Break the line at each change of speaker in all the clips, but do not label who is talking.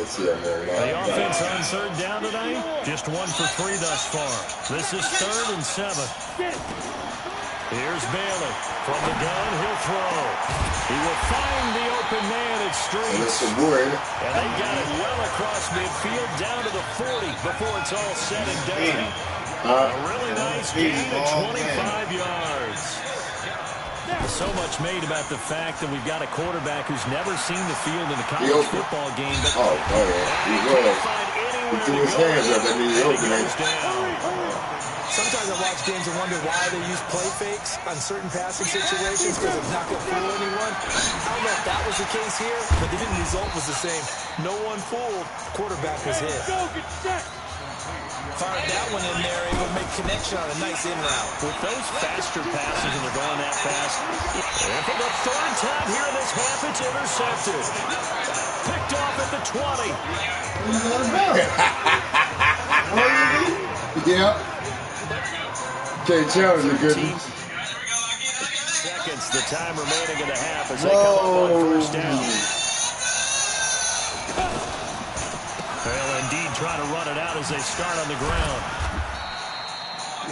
The offense on third down tonight, just 1 for 3 thus far. This is 3rd and 7. Here's Bailey. From the gun, he'll throw. He will find the open man at Streets. And they got it well across midfield down to the 40 before it's all said and done. A really nice gain of 25 yards. So much made about the fact that we've got a quarterback who's never seen the field in a college football game. But
he threw his hands up and he opened it.
Sometimes I watch games and wonder why they use play fakes on certain passing situations because it's not going to fool anyone. I don't know if that was the case here, but the end result was the same. No one fooled. Quarterback was hit. Fired that one in there, able to make connection on a nice in route.
With those faster passes and they're going that fast. And for the 3rd time here in this half, it's intercepted. Picked off at the 20.
Yeah. Jay Jones is good.
Seconds, the time remaining in the half as they come up on 1st down. They'll indeed try to run it out as they start on the ground.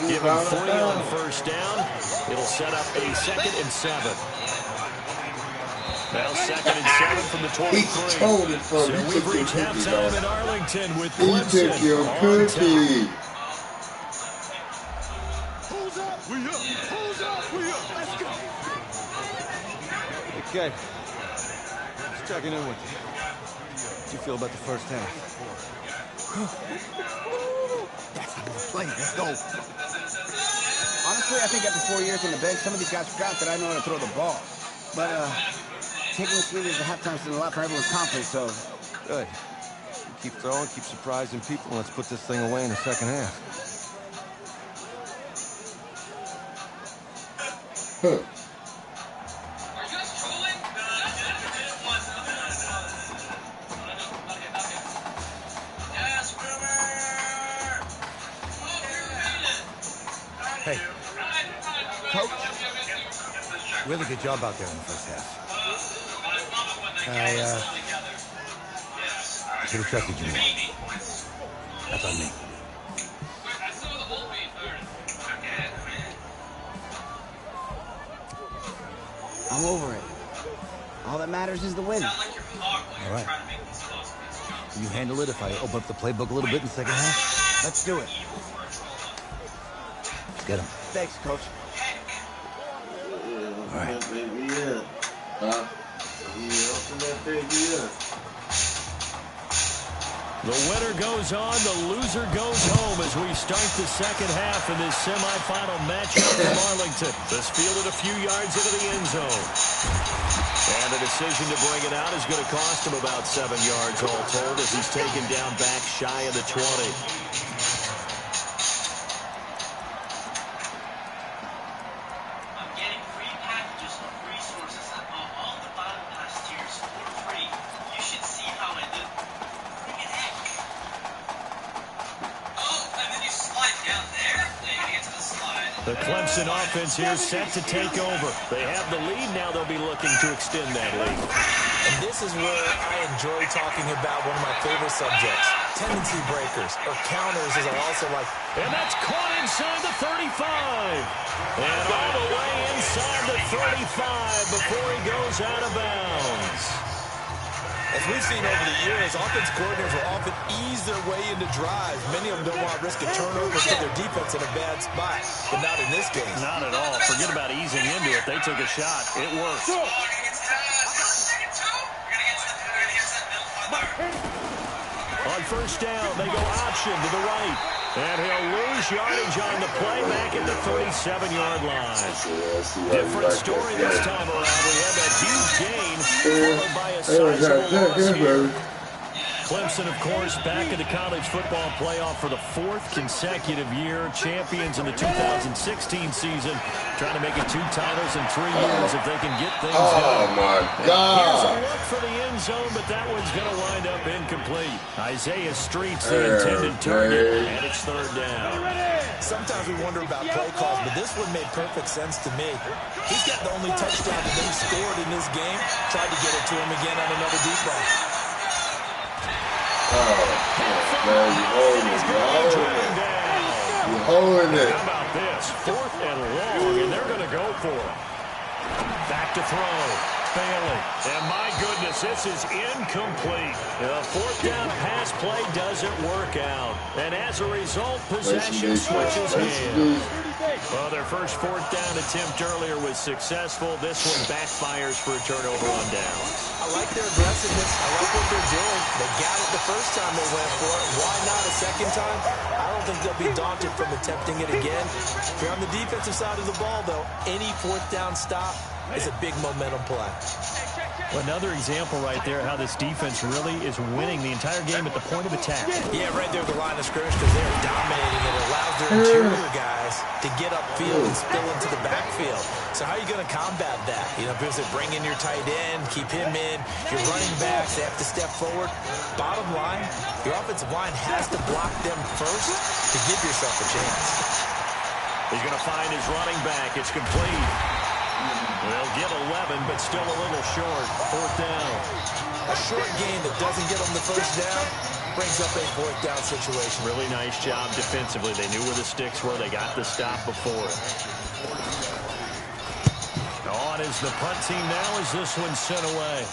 Give him 3 on 1st down. It'll set up a 2nd and 7. Now 2nd and 7 from the 23. So we've reached halftime in Arlington with Clemson.
He took your cookie.
Okay. Just checking in with you. How do you feel about the first half?
That's how we're playing. Let's go. Honestly, I think after 4 years on the bench, some of these guys forgot that I know how to throw the ball. But taking this lead at the halftime's done a lot for everyone's confidence, so...
Good. Keep throwing, keep surprising people, and let's put this thing away in the second half.
Hey, Coach, really good job out there in the first half. I should have trusted you more. That's on me. I'm over it. All that matters is the win.
All right. Can you handle it if I open up the playbook a little bit in the second half?
Let's do it.
Get him.
Thanks, Coach.
All right.
The winner goes on, the loser goes home as we start the second half in this semifinal matchup from Arlington. This fielded a few yards into the end zone. And the decision to bring it out is going to cost him about 7 yards all told as he's taken down back shy of the 20. The Clemson offense here set to take over. They have the lead. Now they'll be looking to extend that lead.
And this is where I enjoy talking about one of my favorite subjects, tendency breakers, or counters, as I also like.
And that's caught inside the 35. And all the way inside the 35 before he goes out of bounds.
As we've seen over the years, offense coordinators will often ease their way into drives. Many of them don't want to risk a turnover, put their defense in a bad spot, but not in this case.
Not at all. Forget about easing into it. They took a shot. It worked. On 1st down, they go option to the right. And he'll lose yardage on the play back at the 37-yard line. Different story this time around. We had that huge gain followed by a sizable loss here. Clemson, of course, back in the college football playoff for the 4th consecutive year. Champions in the 2016 season. Trying to make it 2 titles in 3 years if they can get things done.
Oh, my God.
Here's a look for the end zone, but that one's going to wind up incomplete. Isaiah Streets, the intended target, and it's 3rd down.
Sometimes we wonder about play calls, but this one made perfect sense to me. He's got the only touchdown that they scored in this game. Tried to get it to him again on another deep ball.
Man, you holding it. You're holding it.
How about this? 4th and long, and they're going to go for it. Back to throw. Failing. And my goodness, this is incomplete. The 4th down pass play doesn't work out. And as a result, possession switches hands. Well, their first 4th down attempt earlier was successful. This one backfires for a turnover on downs.
I like their aggressiveness. I like what they're doing. They got it the first time they went for it. Why not a second time? I don't think they'll be daunted from attempting it again. If you're on the defensive side of the ball, though, any 4th down stop is a big momentum play.
Well, another example right there how this defense really is winning the entire game at the point of attack.
Yeah, right there at the line of scrimmage because they're dominating. It allows their interior guys to get upfield and spill into the backfield. So how are you going to combat that? You know, because they bring in your tight end, keep him in. Your running backs, they have to step forward. Bottom line, your offensive line has to block them first to give yourself a chance.
He's going to find his running back. It's complete. They'll get 11, but still a little short. 4th down.
A short gain that doesn't get them the first down brings up a 4th down situation.
Really nice job defensively. They knew where the sticks were. They got the stop before it. On is the punt team now as this one's sent away.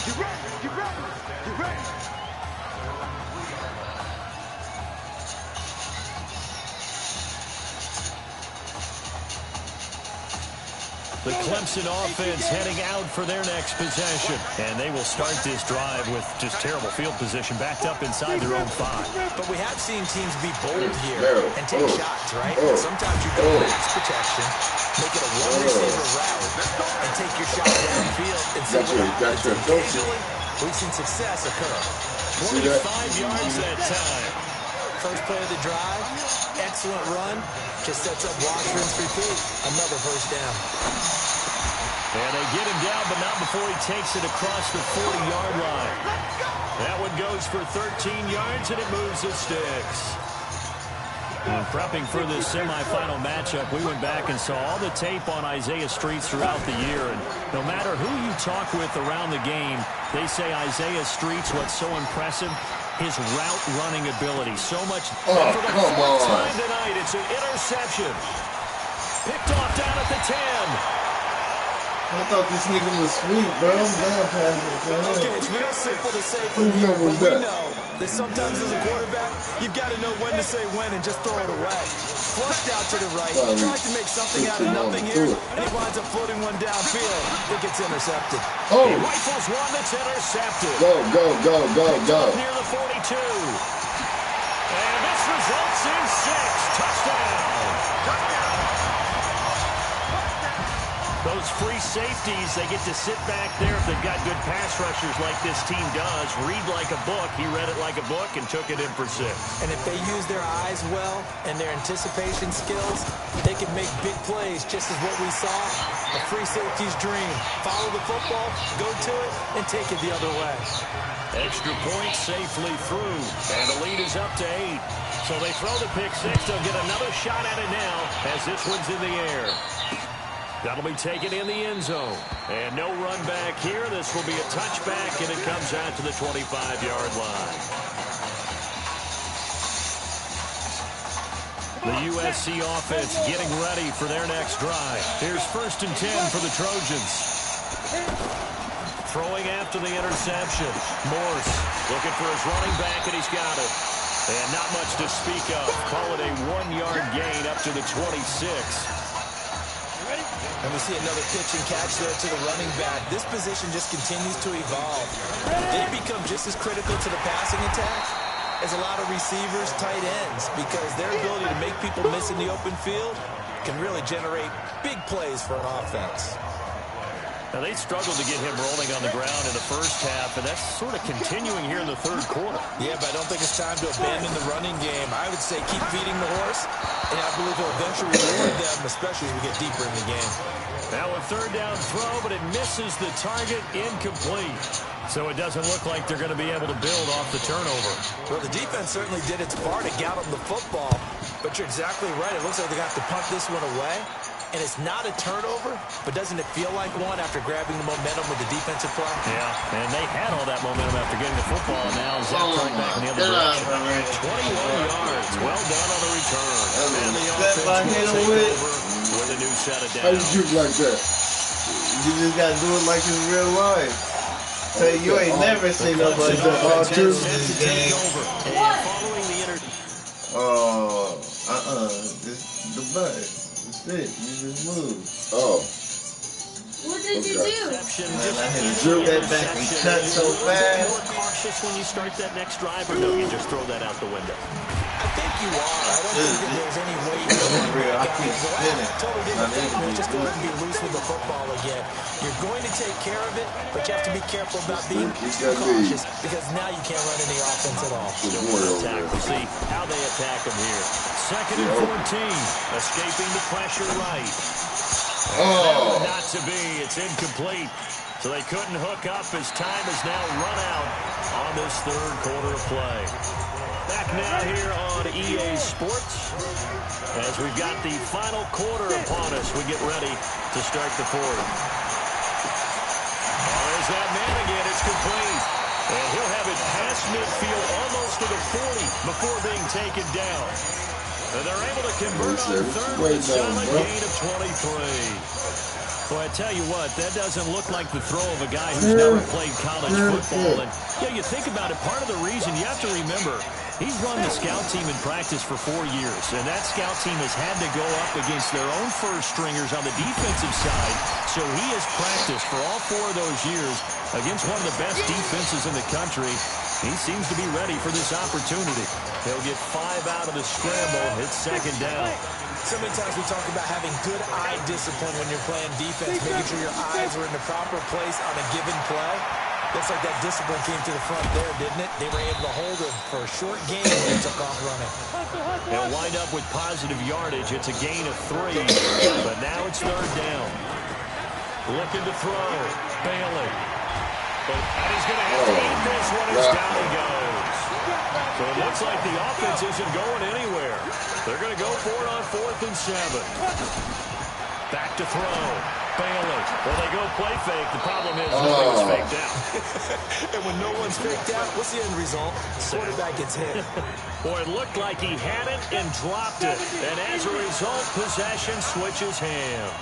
Get ready, get ready, get ready.
The Clemson offense heading out for their next possession. And they will start this drive with just terrible field position backed up inside their own 5.
But we have seen teams be bold here and take shots, right? Sometimes you go max protection, make it a one-receiver route, and take your shot downfield and see what happens. Occasionally, we've seen success occur.
25 yards that time.
First play of the drive, excellent run, just sets up wash, rinse, repeat. Another first down.
And they get him down, but not before he takes it across the 40-yard line. That one goes for 13 yards, and it moves the sticks. And prepping for this semifinal matchup, we went back and saw all the tape on Isaiah Streets throughout the year. And no matter who you talk with around the game, they say Isaiah Streets, what's so impressive, his route running ability. So much.
Oh,
for the
come
fourth
on.
time tonight, it's an interception. Picked off down at the 10.
I thought this nigga was sweet, bro. I'm down passing.
Okay, it's real simple to say
Who
from here,
was
but we
that?
know that sometimes as a quarterback, you've got to know when to say when and just throw it away. Flushed out to the right, tried to make something out of nothing here, and he winds up floating one downfield. I think it's intercepted.
Oh,
He rifles one that's intercepted.
go, go, go, go, go.
Near the 42. And this results in 6. Touchdown. Those free safeties, they get to sit back there if they've got good pass rushers like this team does. Read like a book. He read it like a book and took it in for 6.
And if they use their eyes well and their anticipation skills, they can make big plays, just as what we saw. A free safety's dream. Follow the football, go to it, and take it the other way.
Extra point safely through, and the lead is up to 8. So they throw the pick 6. They'll get another shot at it now as this one's in the air. That'll be taken in the end zone. And no run back here. This will be a touchback, and it comes out to the 25-yard line. The USC offense getting ready for their next drive. Here's 1st and 10 for the Trojans. Throwing after the interception. Morse looking for his running back, and he's got it. And not much to speak of. Call it a 1-yard gain up to the 26.
And we see another pitch and catch there to the running back. This position just continues to evolve. They become just as critical to the passing attack as a lot of receivers, tight ends, because their ability to make people miss in the open field can really generate big plays for an offense.
Now, they struggled to get him rolling on the ground in the first half, and that's sort of continuing here in the third quarter.
Yeah, but I don't think it's time to abandon the running game. I would say keep feeding the horse, and I believe he'll eventually reward them, especially as we get deeper in the game.
Now a 3rd down throw, but it misses the target, incomplete. So it doesn't look like they're going to be able to build off the turnover.
Well, the defense certainly did its part to get them the football, but you're exactly right. It looks like they got to punt this one away. And it's not a turnover, but doesn't it feel like one after grabbing the momentum with the defensive play?
Yeah, and they had all that momentum after getting the football, and now zapped right back in the other direction. 21 yards. Well done on the return. And the offense will take over with a new set of downs.
How you juke like that?
You just got to do it like in real life. Tell you ain't never seen nobody do all two in this game.
What? Following the
It's the button. That's it. You just move.
Oh.
What did you do?
Man, I had to drill that back and cut so fast.
More cautious when you start that next drive, or no, you just throw that out the window?
I think you are. I don't think that there's any way you can
Real, I keep spinning.
totally different thing, man. Just go ahead and be loose with the football again. You're going to take care of it, but you have to be careful about being too cautious because now you can't run any offense at all.
Attack. We'll see how they attack them here. 2nd and 14. Escaping the pressure right.
Oh.
Not to be. It's incomplete. So they couldn't hook up as time has now run out on this third quarter of play. Back now here on EA Sports as we've got the final quarter upon us. We get ready to start the fourth. Oh, there's that man again. It's complete. And he'll have it past midfield almost to the 40 before being taken down. And they're able to convert on third and solid gain of 23. Boy, I tell you what, that doesn't look like the throw of a guy who's never played college football. And you think about it, part of the reason you have to remember, he's run the scout team in practice for 4 years, and that scout team has had to go up against their own first stringers on the defensive side. So he has practiced for all 4 of those years against one of the best defenses in the country. He seems to be ready for this opportunity. He'll get 5 out of the scramble. It's 2nd down.
So many times we talk about having good eye discipline when you're playing defense, making sure your eyes are in the proper place on a given play. Looks like that discipline came to the front there, didn't it? They were able to hold him for a short game when he took off running.
They'll wind up with positive yardage. It's a gain of 3, but now it's 3rd down. Looking to throw. Bailey. But he's going to have to eat this one as down he goes. So it looks like the offense isn't going anywhere. They're going to go for it on 4th and 7. Back to throw. Bailey. Well, they go play fake. The problem is nobody was faked out.
And when no one's faked out, what's the end result? Quarterback gets hit.
Boy, it looked like he had it and dropped it. And as a result, possession switches hands.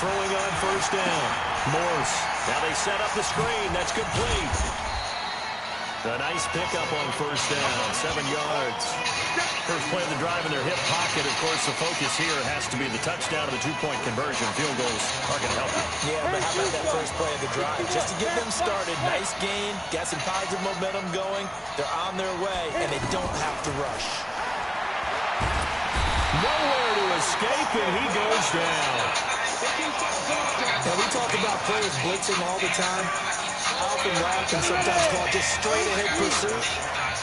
Throwing on 1st down. Morse. Now they set up the screen. That's complete. A nice pickup on 1st down. 7 yards. First play of the drive in their hip pocket. Of course, the focus here has to be the touchdown of the 2-point conversion. Field goals are going to help you.
Yeah, but how about that first play of the drive? Just to get them started. Nice gain. Got some positive momentum going. They're on their way, and they don't have to rush.
Nowhere to escape, and he goes down.
Now, we talk about players blitzing all the time. Often Rob can sometimes call it just straight-ahead pursuit.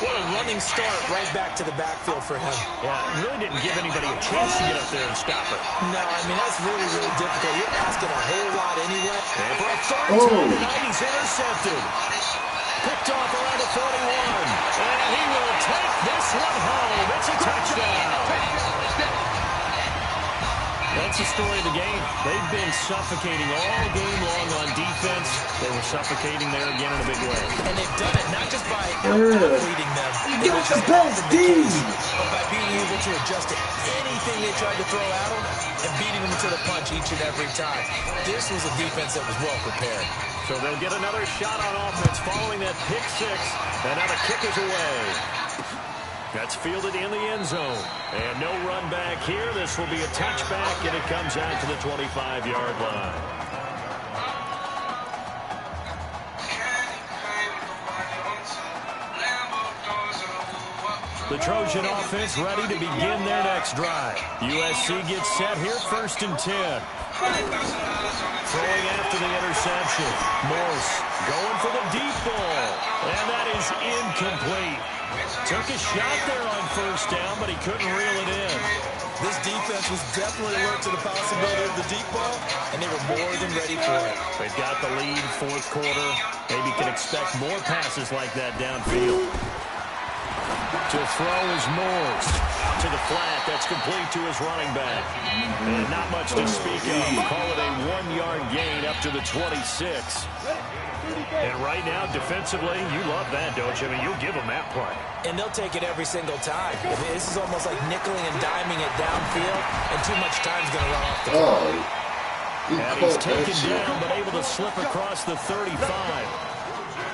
What a running start right back to the backfield for him.
Yeah, it really didn't give anybody a chance to get up there and stop it.
No, I mean, that's really, really difficult. You're asking a whole lot anyway.
And for a 3rd time tonight, he's intercepted. Picked off around the 41. And he will take this one home. It's a touchdown. That's the story of the game. They've been suffocating all game long on defense. They were suffocating there again in a big way.
And they've done it not just by out-leading them.
Give us the best D.
But by being able to adjust to anything they tried to throw at them and beating them to the punch each and every time. This was a defense that was well prepared.
So they'll get another shot on offense following that pick 6. And now the kick is away. That's fielded in the end zone. And no run back here. This will be a touchback, and it comes out to the 25-yard line. The Trojan offense ready to begin their next drive. USC gets set here, 1st and 10. Throwing after the interception. Morse going for the deep ball. And that is incomplete. Took a shot there on 1st down, but he couldn't reel it in.
This defense was definitely alert to the possibility of the deep ball, and they were more than ready for it.
They've got the lead, 4th quarter. Maybe can expect more passes like that downfield. To throw is Morse. To the flat, that's complete to his running back. And not much to speak of. Call it a 1-yard gain up to the 26. And right now, defensively, you love that, don't you? I mean, you'll give them that play.
And they'll take it every single time. I mean, this is almost like nickeling and diming it downfield, and too much time's going to run off the clock.
And he's taken down, but able to slip across the 35.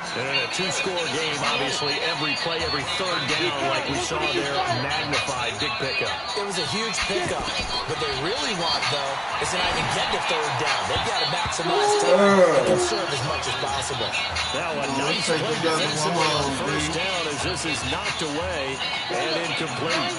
And in a two-score game, obviously, every play, every third down, like we saw there, magnified, big pickup.
It was a huge pickup. What they really want, though, is to not even get to third down. They've got to maximize time and conserve as much as possible.
Now a nice play defensively on first down as this is knocked away and incomplete.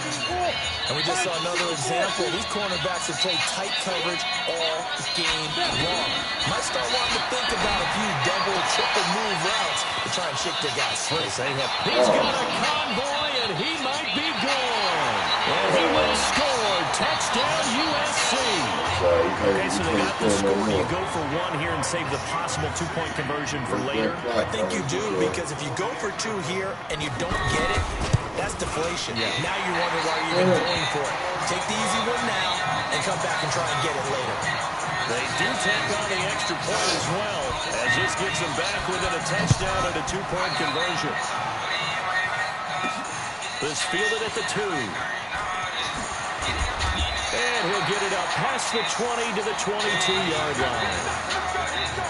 And we just saw another example. These cornerbacks have played tight coverage all game long. Might start wanting to think about a few double, triple move routes to try and shake their guys free.
He's got a convoy, and he might be gone. And he will score. Touchdown, USC. Okay, so they got the score. Do you go for one here and save the possible two-point conversion for later?
I think you do, because if you go for two here and you don't get it, that's deflation. Yeah. Now you wonder why you're even going for it. Take the easy one now and come back and try and get it later.
They do take on the extra point as well, as this gets them back within a touchdown and a two-point conversion. This fielded at the 2. And he'll get it up past the 20 to the 22-yard line.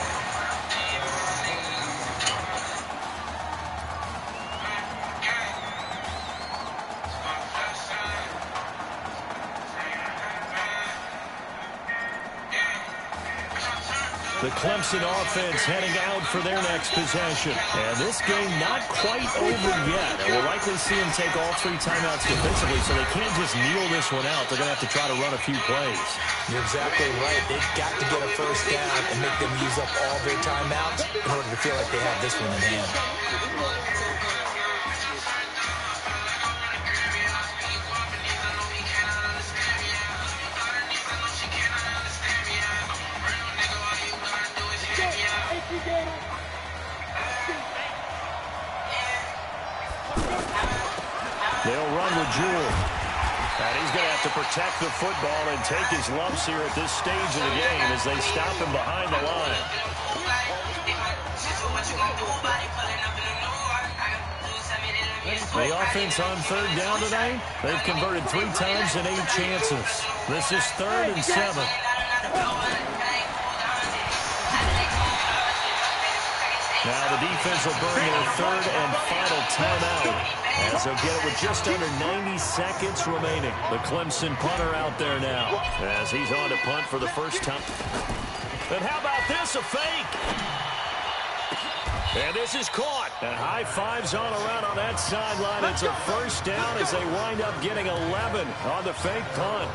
The Clemson offense heading out for their next possession. And this game not quite over yet. And we'll likely see them take all 3 timeouts defensively, so they can't just kneel this one out. They're going to have to try to run a few plays.
You're exactly right. They've got to get a first down and make them use up all their timeouts in order to feel like they have this one in hand.
They'll run with Jewell. And he's going to have to protect the football and take his lumps here at this stage of the game as they stop him behind the line. The offense on third down today, they've converted 3 times and 8 chances. This is 3rd and 7. Now the defense will burn their 3rd and final timeout, as they'll get it with just under 90 seconds remaining. The Clemson punter out there now, as he's on to punt for the first time. And how about this, a fake? And this is caught. And high fives on around on that sideline. It's a first down as they wind up getting 11 on the fake punt.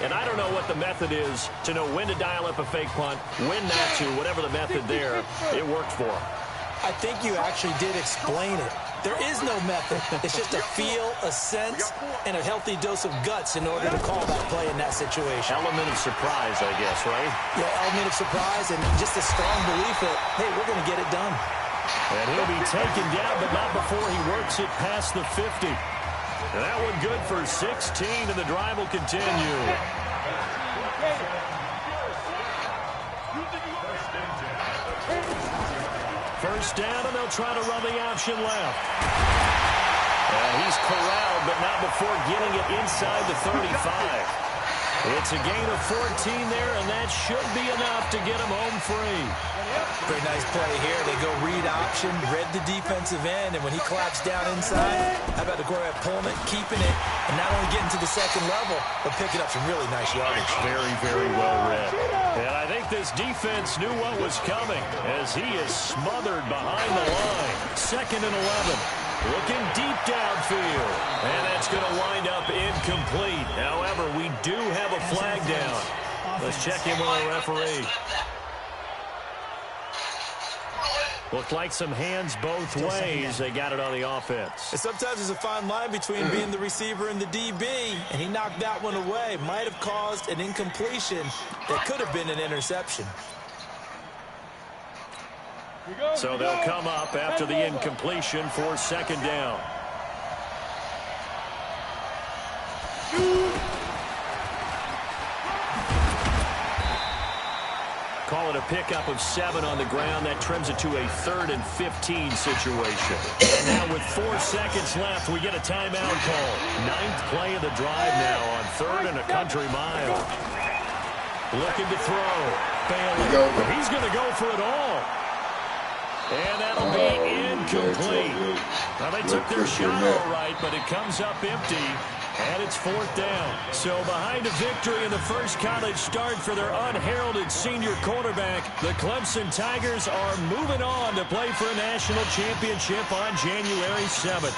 And I don't know what the method is to know when to dial up a fake punt, when not to, whatever the method there, it worked for them.
I think you actually did explain it. There is no method. It's just a feel, a sense, and a healthy dose of guts in order to call that play in that situation.
Element of surprise, I guess, right?
Yeah, element of surprise and just a strong belief that, hey, we're going to get it done.
And he'll be taken down, but not before he works it past the 50. And that one good for 16, and the drive will continue. First down, and they'll try to run the option left. And he's corralled, but not before getting it inside the 35. It's a gain of 14 there, and that should be enough to get him home free.
Very nice play here. They go read option, read the defensive end, and when he collapsed down inside, how about the quarterback pulling it, keeping it, and not only getting to the second level, but picking up some really nice yardage.
Very, very well read. And I think this defense knew what was coming as he is smothered behind the line. 2nd and 11. Looking deep downfield. And that's going to wind up incomplete. However, we do have a flag down. Let's check in with our referee. Looked like some hands both ways. They got it on the offense.
And sometimes there's a fine line between being the receiver and the DB, and he knocked that one away. Might have caused an incompletion that could have been an interception.
So they'll come up after the incompletion for 2nd down. pickup of 7 on the ground. That trims it to a 3rd and 15 situation. And now with 4 seconds left, we get a timeout call. 9th play of the drive now on 3rd and a country mile. Looking to throw. Failing. He's going to go for it all. And that'll be incomplete. Now, they took their shot all right, but it comes up empty. And it's 4th down. So behind a victory in the first college start for their unheralded senior quarterback, the Clemson Tigers are moving on to play for a national championship on January 7th.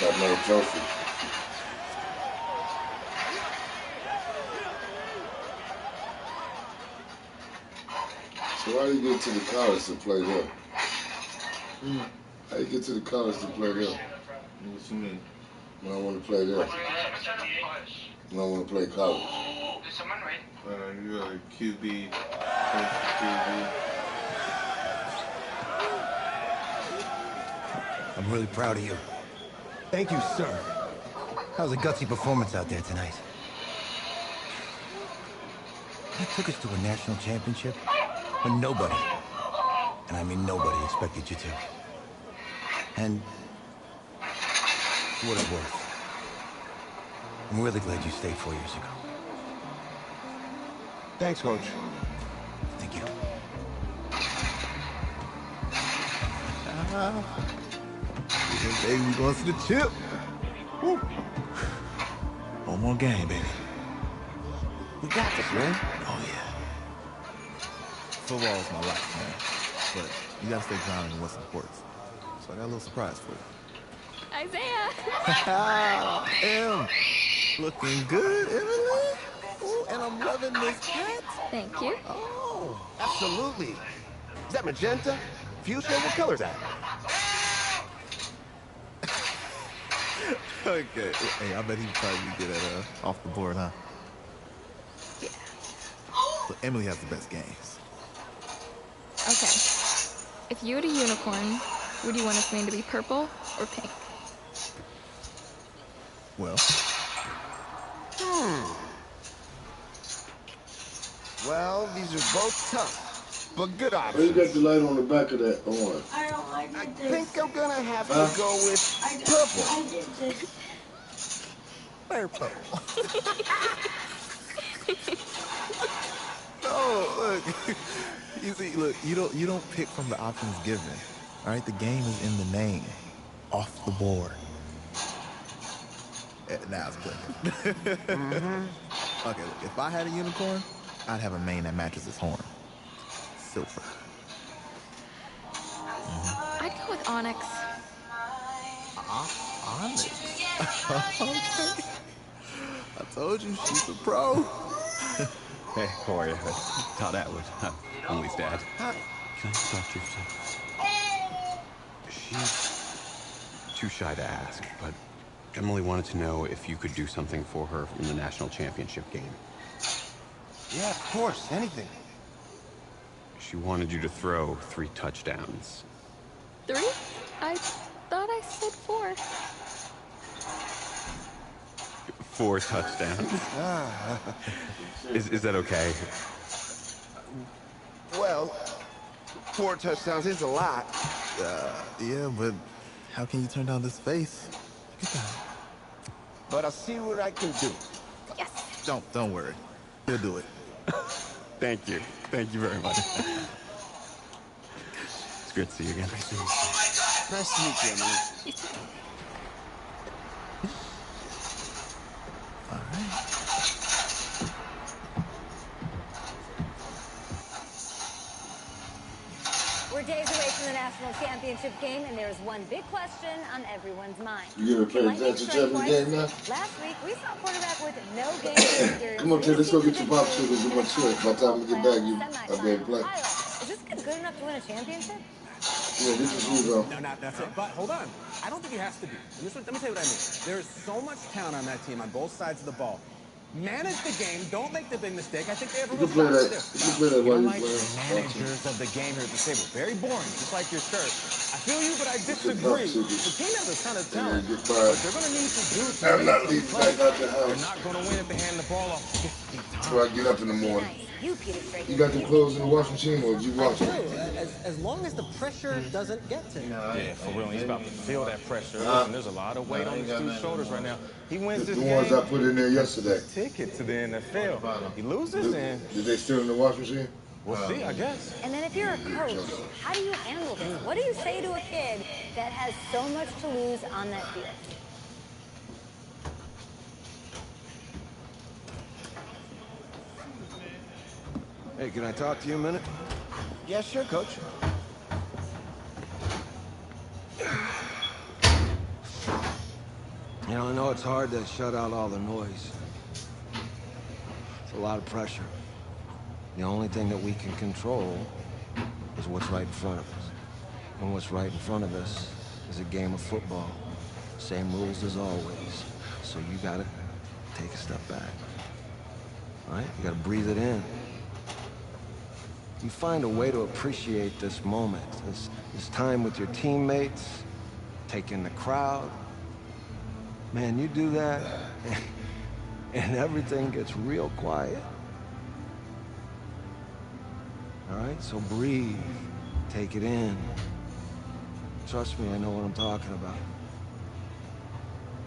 Got another trophy. So how do you get to the college to play there? How do you get to the college to play there?
What you mean?
When I want to play there. When I want to play college.
You're a QB. QB.
I'm really proud of you. Thank you, sir. That was a gutsy performance out there tonight. You took us to a national championship when nobody, and I mean nobody, expected you to. And for what it's worth, I'm really glad you stayed 4 years ago.
Thanks, Coach.
Thank you.
Baby, we going to the chip. Woo. One more game, baby. We got this, man. Oh, yeah. Football is my life, man. But you got to stay grounded in what's important. So I got a little surprise for you.
Isaiah!
Em, looking good, Emily. Ooh, and I'm loving this hat.
Thank you.
Oh, absolutely. Is that magenta? Fuchsia? What color is that? Okay. Hey, I bet he'd probably get that off the board, huh?
Yeah.
So Emily has the best games.
Okay. If you had a unicorn, would you want his mane to be purple or pink?
Well. Well, these are both tough, but good
Where
options.
you got the light on the back of that orange?
I don't like
I
this.
think I'm gonna have to go with purple.
I did this.
Purple. No, look. You see, look, you don't pick from the options given. All right, the game is in the name, off the board. Now it's clicking. Okay, look, if I had a unicorn, I'd have a mane that matches his horn. Silver.
I'd go with onyx.
Onyx. Okay. I told you she's a pro.
Hey, how are you? Todd Atwood. Emily's dad.
Hi.
Can I talk to you for a second? She's too shy to ask, but Emily wanted to know if you could do something for her in the national championship game.
Yeah, of course. Anything.
She wanted you to throw 3 touchdowns.
3? I thought I said 4.
4 touchdowns. Is that okay?
Well, 4 touchdowns is a lot. Yeah, but how can you turn down this face? Look at that. But I'll see what I can do.
Yes.
Don't worry. He'll do it.
Thank you. Thank you very much. It's great to see you again.
Nice to meet you, Emily.
You too.
All right.
We're days away from the national championship game, and there's one big question on everyone's mind.
You gonna play the national championship game now?
Last week, we saw a quarterback with no game experience.
Come on, kid, let's go get your popsicles and my shit. By the time we get back, I'll be able to play.
Is this kid good enough to win a championship?
Yeah, this is you, though.
No, that's it. But hold on. I don't think he has to be. And let me tell you what I mean. There's so much talent on that team on both sides of the ball.
Manage the game. Don't make the big mistake. I think they have a
You can play that. You can play that while you're playing.
Managers of the game here at the table. Very boring, just like your shirt. I feel you, but I disagree. The team has a ton of talent, but they're going to need to do some
I'm not leaving back out the house.
They're not going to win if they hand the ball off 50 times.
Before I get up in the morning. You got the clothes in the washing machine, or you wash them?
As long as the pressure doesn't get to you.
Yeah, for real. He's about to feel that pressure. Listen, there's a lot of weight on these dude's shoulders right now. He wins this game.
The ones I put in there yesterday.
Ticket to the NFL. He loses, and
did they still in the washing machine?
We'll see, I guess.
And then if you're a coach, how do you handle this? What do you say to a kid that has so much to lose on that field?
Hey, can I talk to you a minute?
Yeah, sure, Coach.
You know, I know it's hard to shut out all the noise. It's a lot of pressure. The only thing that we can control is what's right in front of us. And what's right in front of us is a game of football. Same rules as always. So you gotta take a step back. All right? You gotta breathe it in. You find a way to appreciate this moment, this time with your teammates, take in the crowd. Man, you do that, and everything gets real quiet. All right, so breathe, take it in. Trust me, I know what I'm talking about.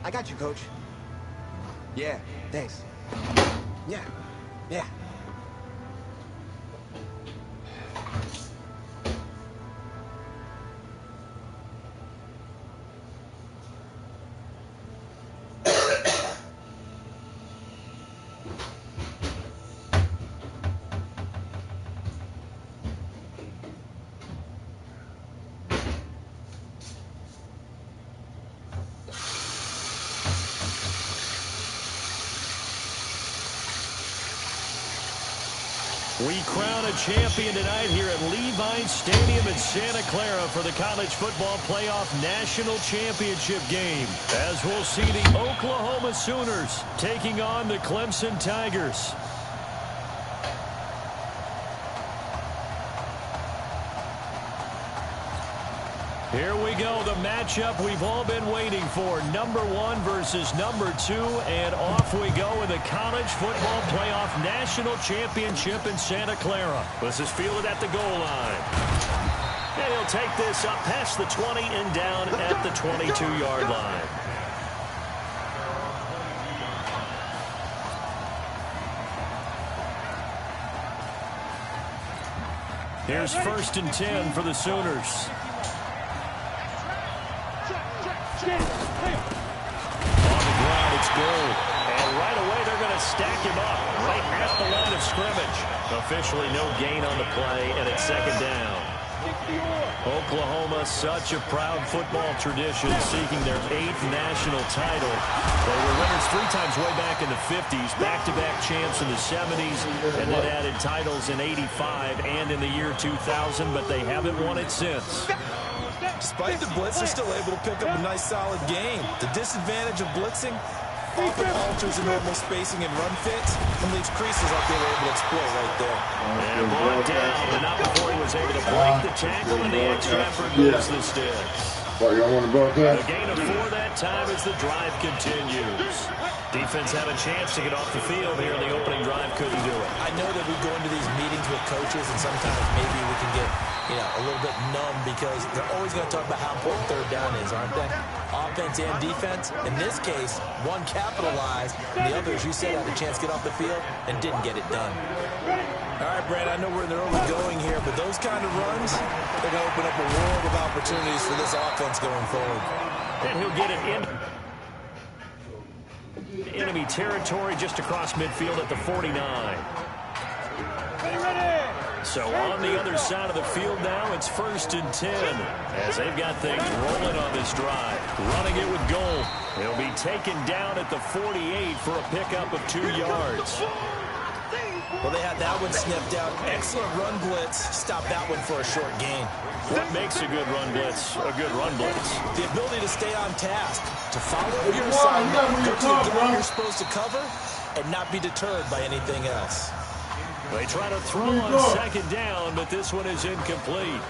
I got you, Coach. Yeah, thanks. Yeah.
We crown a champion tonight here at Levi's Stadium in Santa Clara for the College Football Playoff National Championship game, as we'll see the Oklahoma Sooners taking on the Clemson Tigers. Here we go, the matchup we've all been waiting for. Number 1 versus number 2, and off we go in the College Football Playoff National Championship in Santa Clara. This is fielded at the goal line. And he'll take this up past the 20 and down at the 22-yard line. Here's 1st and 10 for the Sooners. On the ground, it's gold. And right away, they're going to stack him up right at the line of scrimmage. Officially no gain on the play, and it's 2nd down. Oklahoma, such a proud football tradition, seeking their 8th national title. They were winners 3 times way back in the 50s, back-to-back champs in the 70s, and then added titles in 85 and in the year 2000, but they haven't won it since.
Despite the blitz, they're still able to pick up a nice, solid game. The disadvantage of blitzing often alters the normal spacing and run fits and leaves creases like they were able to exploit right there.
And brought down, but not before he was able to break the tackle, and the extra effort moves the sticks.
Y'all want to broadcast?
A gain of 4 that time as the drive continues. Defense had a chance to get off the field here in the opening drive, couldn't do it.
I know that we go into these meetings with coaches, and sometimes maybe we can get, a little bit numb because they're always going to talk about how important 3rd down is, aren't they? Offense and defense. In this case, one capitalized, and the other, as you said, had a chance to get off the field and didn't get it done. All right, Brad, I know we're in the early going here, but those kind of runs, they're going to open up a world of opportunities for this offense going forward.
And he'll get it in enemy territory just across midfield at the 49. So on the other side of the field now, it's 1st and 10 as they've got things rolling on this drive. Running it with goal. He'll be taken down at the 48 for a pickup of 2 yards.
Well, they had that one sniffed out. Excellent run blitz. Stop that one for a short gain.
What makes a good run blitz a good run blitz?
The ability to stay on task, to follow your assignment, go to the guy you're supposed to cover, and not be deterred by anything else.
They try to throw on second down, but this one is incomplete.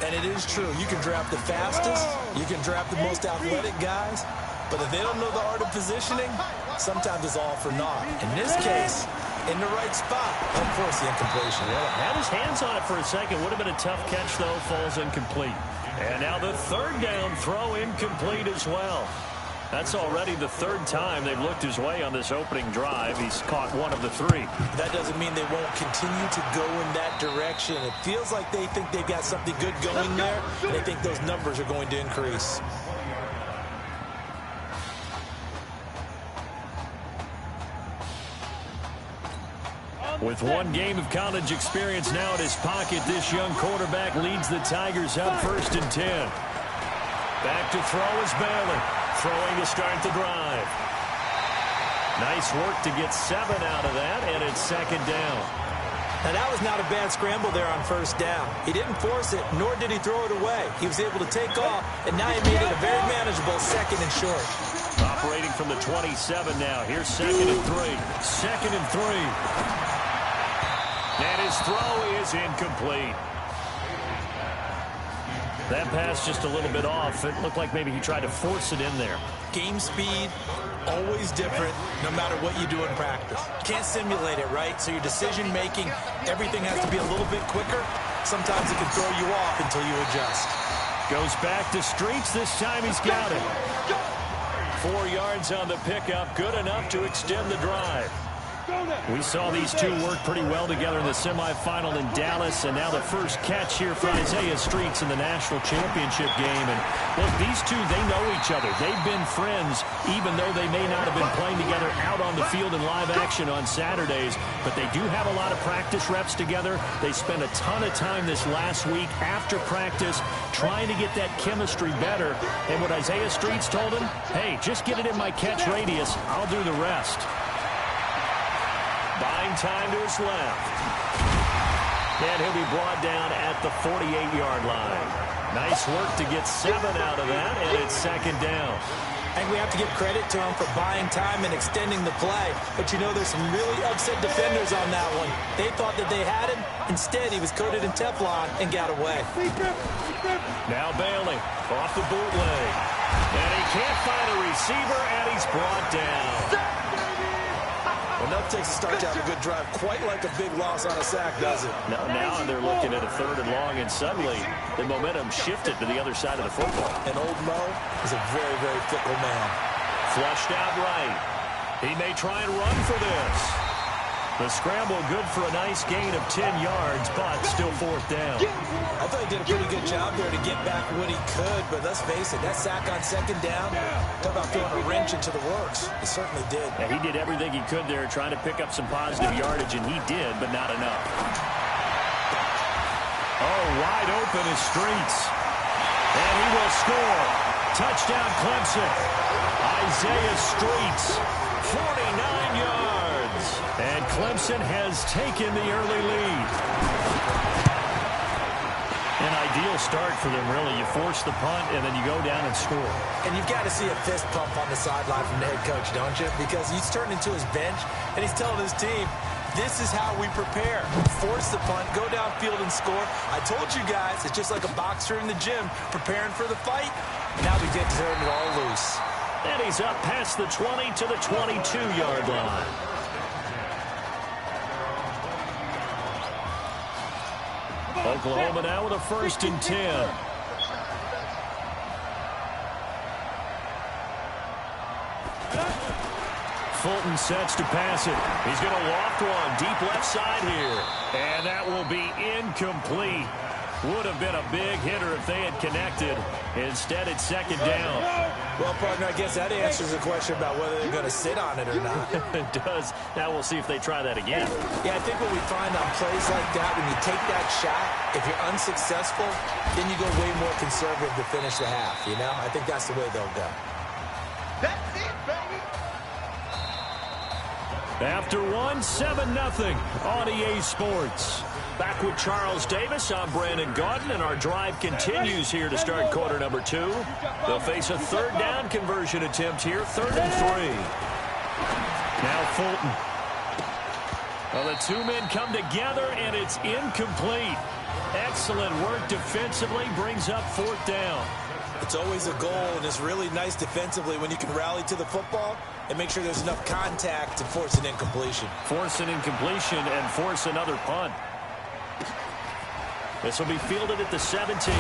And it is true. You can draft the fastest, you can draft the most athletic guys, but if they don't know the art of positioning, sometimes it's all for naught. In this case, in the right spot, of course the incompletion.
Yeah, had his hands on it for a second. Would have been a tough catch, though. Falls incomplete. And now the third down throw incomplete as well. That's already the third time they've looked his way on this opening drive. He's caught one of the three.
That doesn't mean they won't continue to go in that direction. It feels like they think they've got something good going there, and they think those numbers are going to increase.
With one game of college experience now in his pocket, this young quarterback leads the Tigers up 1st and 10. Back to throw is Bailey. Throwing to start the drive. Nice work to get 7 out of that, and it's second down.
Now, that was not a bad scramble there on first down. He didn't force it, nor did he throw it away. He was able to take off, and now he made it a very manageable 2nd and short.
Operating from the 27 now. Here's 2nd and 3. 2nd and 3. And his throw is incomplete. That pass just a little bit off. It looked like maybe he tried to force it in there.
Game speed, always different, no matter what you do in practice. You can't simulate it, right? So your decision-making, everything has to be a little bit quicker. Sometimes it can throw you off until you adjust.
Goes back to Streets. This time he's got it. 4 yards on the pickup. Good enough to extend the drive. We saw these two work pretty well together in the semifinal in Dallas, and now the first catch here for Isaiah Streets in the national championship game. And look, these two, they know each other. They've been friends, even though they may not have been playing together out on the field in live action on Saturdays. But they do have a lot of practice reps together. They spent a ton of time this last week after practice trying to get that chemistry better. And what Isaiah Streets told him, hey, just get it in my catch radius. I'll do the rest. Buying time to his left. And he'll be brought down at the 48-yard line. Nice work to get 7 out of that, and it's second down.
I think we have to give credit to him for buying time and extending the play. But, you know, there's some really upset defenders on that one. They thought that they had him. Instead, he was coated in Teflon and got away.
Now Bailey off the bootleg. And he can't find a receiver, and he's brought down.
Enough takes a start to have a good drive. Quite like a big loss on a sack, does it?
Now they're looking at a 3rd and long, and suddenly the momentum shifted to the other side of the football.
And old Mo is a very, very fickle man.
Flushed out right. He may try and run for this. The scramble good for a nice gain of 10 yards, but still 4th down.
I thought he did a pretty good job there to get back what he could, but let's face it, that sack on 2nd down, talk about throwing a wrench into the works. He certainly did.
Yeah, he did everything he could there, trying to pick up some positive yardage, and he did, but not enough. Oh, wide open is Streets. And he will score. Touchdown, Clemson. Isaiah Streets, 49 yards. And Clemson has taken the early lead. An ideal start for them, really. You force the punt, and then you go down and score.
And you've got to see a fist pump on the sideline from the head coach, don't you? Because he's turned into his bench, and he's telling his team, this is how we prepare. Force the punt, go downfield and score. I told you guys, it's just like a boxer in the gym preparing for the fight. Now we get to turn it all loose.
And he's up past the 20 to the 22-yard line. Oklahoma now with a 1st and 10. Fulton sets to pass it. He's going to loft one deep left side here. And that will be incomplete. Would have been a big hitter if they had connected. Instead, it's 2nd down.
Well, partner, I guess that answers the question about whether they're going to sit on it or not.
It does. Now we'll see if they try that again.
Yeah, I think what we find on plays like that, when you take that shot, if you're unsuccessful, then you go way more conservative to finish the half, you know? I think that's the way they'll go.
That's it, baby.
After 7-0 on EA Sports. Back with Charles Davis, I'm Brandon Gaudin, and our drive continues here to start quarter number 2. They'll face a 3rd down conversion attempt here, 3rd and 3. Now Fulton. Well, the two men come together, and it's incomplete. Excellent work defensively, brings up 4th down.
It's always a goal, and it's really nice defensively when you can rally to the football and make sure there's enough contact to force an incompletion.
Force an incompletion and force another punt. This will be fielded at the 17.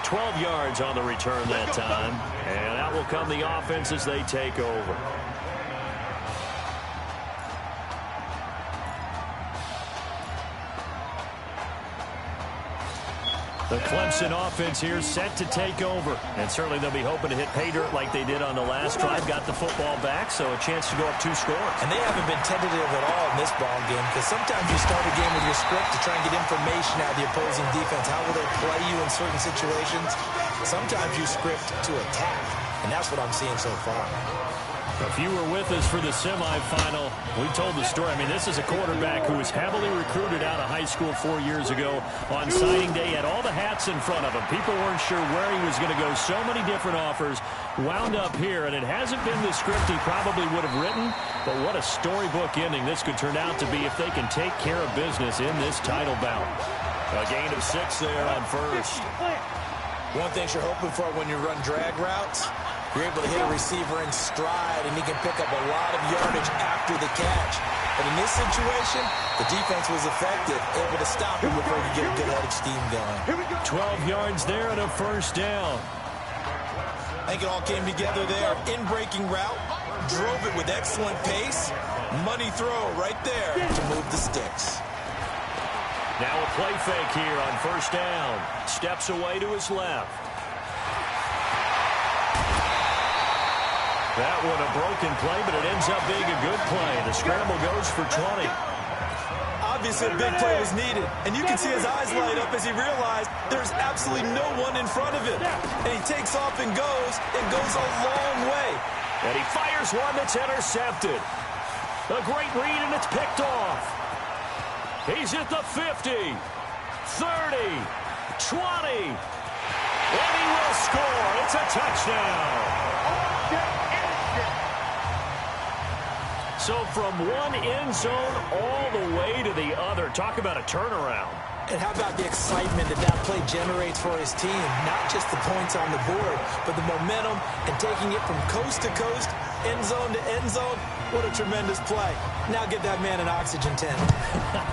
12 yards on the return that time. And out will come the offense as they take over. The Clemson offense here set to take over. And certainly they'll be hoping to hit pay dirt like they did on the last drive. Got the football back, so a chance to go up 2 scores.
And they haven't been tentative at all in this ball game, because sometimes you start a game with your script to try and get information out of the opposing defense. How will they play you in certain situations? Sometimes you script to attack, and that's what I'm seeing so far.
If you were with us for the semifinal, we told the story. I mean, this is a quarterback who was heavily recruited out of high school 4 years ago. On signing day, had all the hats in front of him. People weren't sure where he was going to go. So many different offers. Wound up here, and it hasn't been the script he probably would have written. But what a storybook ending this could turn out to be if they can take care of business in this title bout. A gain of 6 there on first.
One thing you're hoping for when you run drag routes, you're able to hit a receiver in stride, and he can pick up a lot of yardage after the catch. But in this situation, the defense was effective, able to stop him before he get a good head of steam going.
12 yards there and a 1st down.
I think it all came together there. In-breaking route, drove it with excellent pace. Money throw right there to move the sticks.
Now a play fake here on 1st down. Steps away to his left. That one a broken play, but it ends up being a good play. The scramble goes for 20.
Obviously, a big play was needed, and you can see his eyes light up as he realized there's absolutely no one in front of him. And he takes off and goes a long way.
And he fires one that's intercepted. A great read, and it's picked off. He's at the 50, 30, 20, and he will score. It's a touchdown. So from one end zone all the way to the other. Talk about a turnaround.
And how about the excitement that play generates for his team? Not just the points on the board, but the momentum and taking it from coast to coast, end zone to end zone. What a tremendous play. Now get that man an oxygen tent.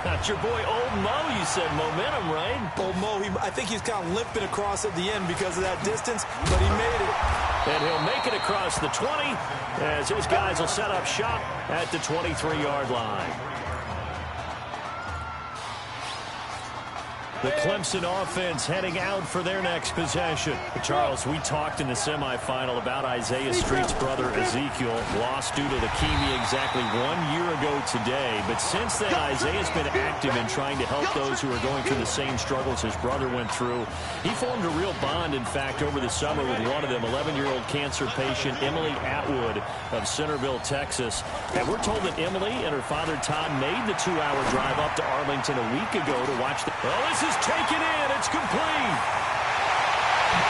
That's your boy Old Mo, you said. Momentum, right?
Old Mo, I think he's kind of limping across at the end because of that distance, but he made it.
And he'll make it across the 20 as his guys will set up shop at the 23-yard line. The Clemson offense heading out for their next possession. Charles, we talked in the semifinal about Isaiah Street's brother Ezekiel, lost due to leukemia exactly 1 year ago today. But since then, Isaiah's been active in trying to help those who are going through the same struggles his brother went through. He formed a real bond, in fact, over the summer with one of them, 11-year-old cancer patient Emily Atwood of Centerville, Texas. And we're told that Emily and her father Todd made the 2-hour drive up to Arlington a week ago to watch the... Well, this is taken in. It's complete.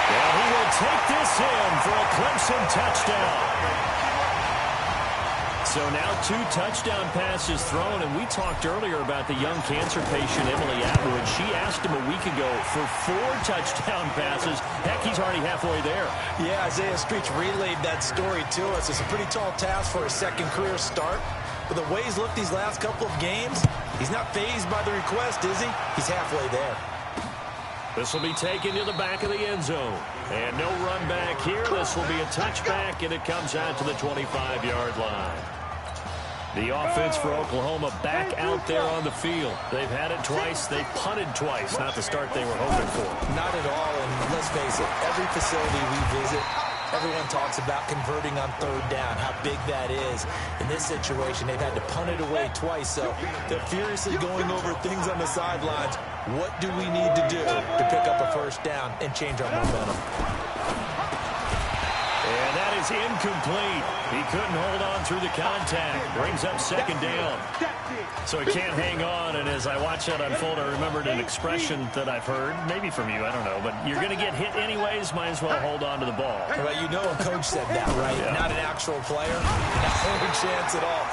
And he will take this in for a Clemson touchdown. So now 2 touchdown passes thrown, and we talked earlier about the young cancer patient Emily Atwood. She asked him a week ago for 4 touchdown passes. Heck, he's already halfway there.
Yeah, Isaiah Streets relayed that story to us. It's a pretty tall task for a second career start. But the way he's looked these last couple of games, he's not fazed by the request, is he? He's halfway there.
This will be taken to the back of the end zone. And no run back here. This will be a touchback, and it comes out to the 25-yard line. The offense for Oklahoma back out there on the field. They've had it twice. They've punted twice. Not the start they were hoping for.
Not at all, and let's face it, every facility we visit, everyone talks about converting on 3rd down, how big that is. In this situation, they've had to punt it away twice, so they're furiously going over things on the sidelines. What do we need to do to pick up a 1st down and change our momentum?
And that is is incomplete. He couldn't hold on through the contact. Brings up second down. So he can't hang on, and as I watch that unfold, I remembered an expression that I've heard, maybe from you, I don't know, but you're going to get hit anyways, might as well hold on to the ball.
Well, you know a coach said that, right?
Yeah.
Not an actual player. No chance at all.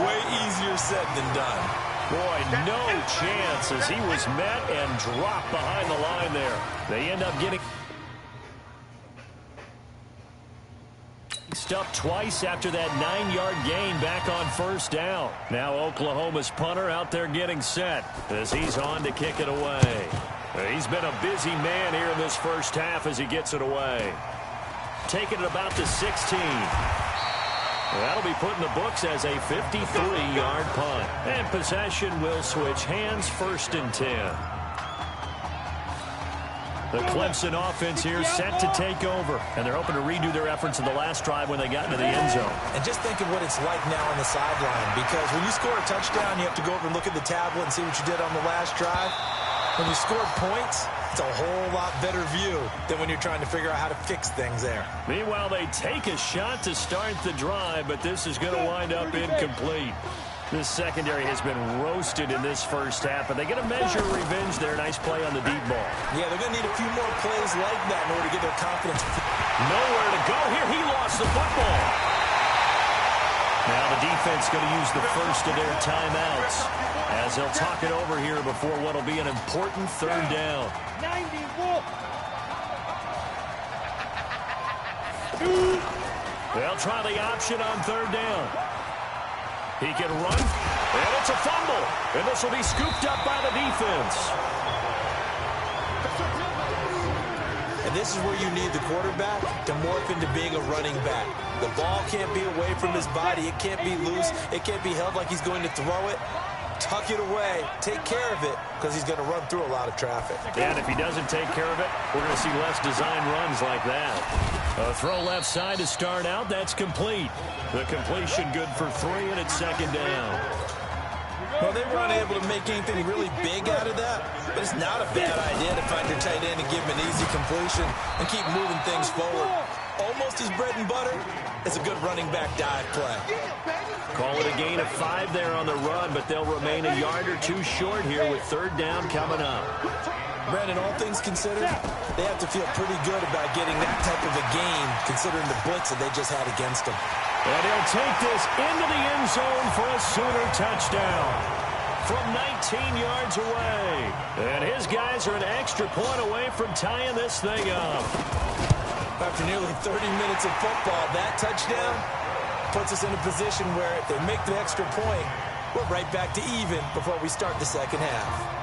Way easier said than done.
Boy, no chance as he was met and dropped behind the line there. They end up getting stuffed twice after that 9-yard gain back on first down. Now Oklahoma's punter out there getting set as he's on to kick it away. He's been a busy man here in this first half as he gets it away. Taking it about the 16. That'll be put in the books as a 53-yard punt. And possession will switch hands, 1st and 10. The Clemson offense here set to take over, and they're hoping to redo their efforts in the last drive when they got into the end zone.
And just think of what it's like now on the sideline, because when you score a touchdown, you have to go over and look at the tablet and see what you did on the last drive. When you scored points, it's a whole lot better view than when you're trying to figure out how to fix things there.
Meanwhile, they take a shot to start the drive, but this is going to wind up incomplete. This secondary has been roasted in this first half, and they get a measure of revenge there. Nice play on the deep ball.
Yeah, they're going to need a few more plays like that in order to get their confidence.
Nowhere to go here. He lost the football. Now the defense going to use the first of their timeouts as they'll talk it over here before what will be an important 3rd down.
91.
They'll try the option on 3rd down. He can run, and it's a fumble. And this will be scooped up by the defense.
And this is where you need the quarterback to morph into being a running back. The ball can't be away from his body. It can't be loose. It can't be held like he's going to throw it. Tuck it away. Take care of it, because he's going to run through a lot of traffic.
And if he doesn't take care of it, we're going to see less design runs like that. A throw left side to start out. That's complete. The completion good for 3, and it's 2nd down.
Well, they weren't able to make anything really big out of that, but it's not a bad idea to find your tight end and give him an easy completion and keep moving things forward. Almost his bread and butter is a good running back dive play.
Call it a gain of 5 there on the run, but they'll remain a yard or 2 short here with 3rd down coming up.
Brandon, all things considered, they have to feel pretty good about getting that type of a gain, considering the blitz that they just had against them.
And he'll take this into the end zone for a Sooner touchdown from 19 yards away. And his guys are an extra point away from tying this thing up.
After nearly 30 minutes of football, that touchdown puts us in a position where if they make the extra point, we're right back to even before we start the second half.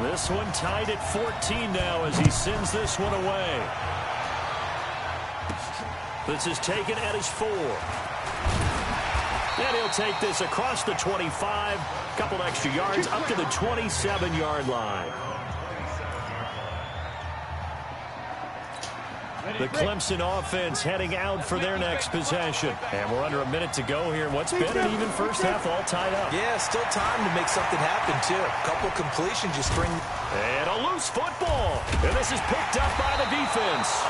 This one tied at 14 now as he sends this one away. This is taken at his 4. And he'll take this across the 25, couple extra yards up to the 27-yard line. The Clemson offense heading out for their next possession. And we're under a minute to go here. What's been an even first half all tied up.
Yeah, still time to make something happen, too. A couple completions, you string.
And a loose football. And this is picked up by the defense.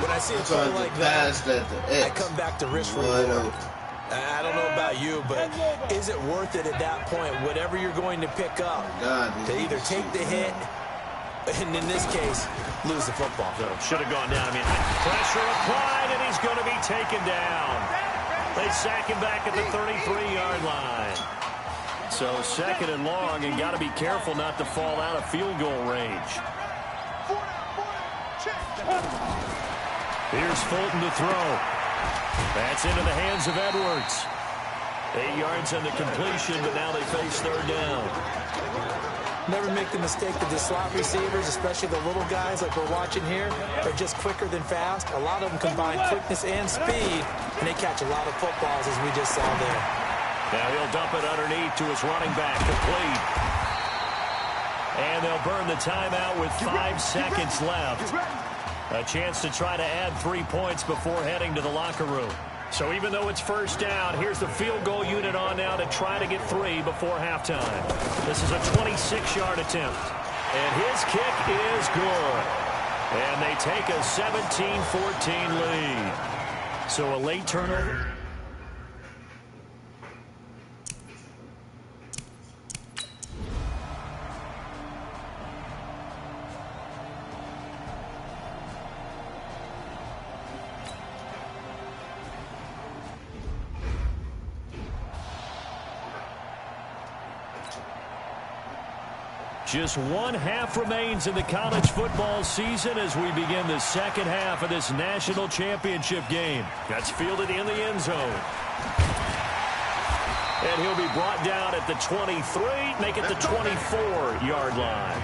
When I see a play like that, I come back to risk reward. I don't know about you, but is it worth it at that point, whatever you're going to pick up, to either take the hit, and in this case, lose the football?
So should have gone down. I mean, pressure applied, and he's going to be taken down. They sack him back at the 33-yard line. So 2nd and long, and got to be careful not to fall out of field goal range. Here's Fulton to throw. That's into the hands of Edwards. 8 yards on the completion, but now they face 3rd down.
Never make the mistake that the slot receivers, especially the little guys like we're watching here, are just quicker than fast. A lot of them combine quickness and speed, and they catch a lot of footballs, as we just saw there.
Now he'll dump it underneath to his running back, complete. And they'll burn the timeout with 5 seconds left. A chance to try to add 3 points before heading to the locker room. So even though it's first down, here's the field goal unit on now to try to get 3 before halftime. This is a 26-yard attempt. And his kick is good. And they take a 17-14 lead. So a late turnover. Just one half remains in the college football season as we begin the second half of this national championship game. That's fielded in the end zone. And he'll be brought down at the 23, make it the 24-yard line.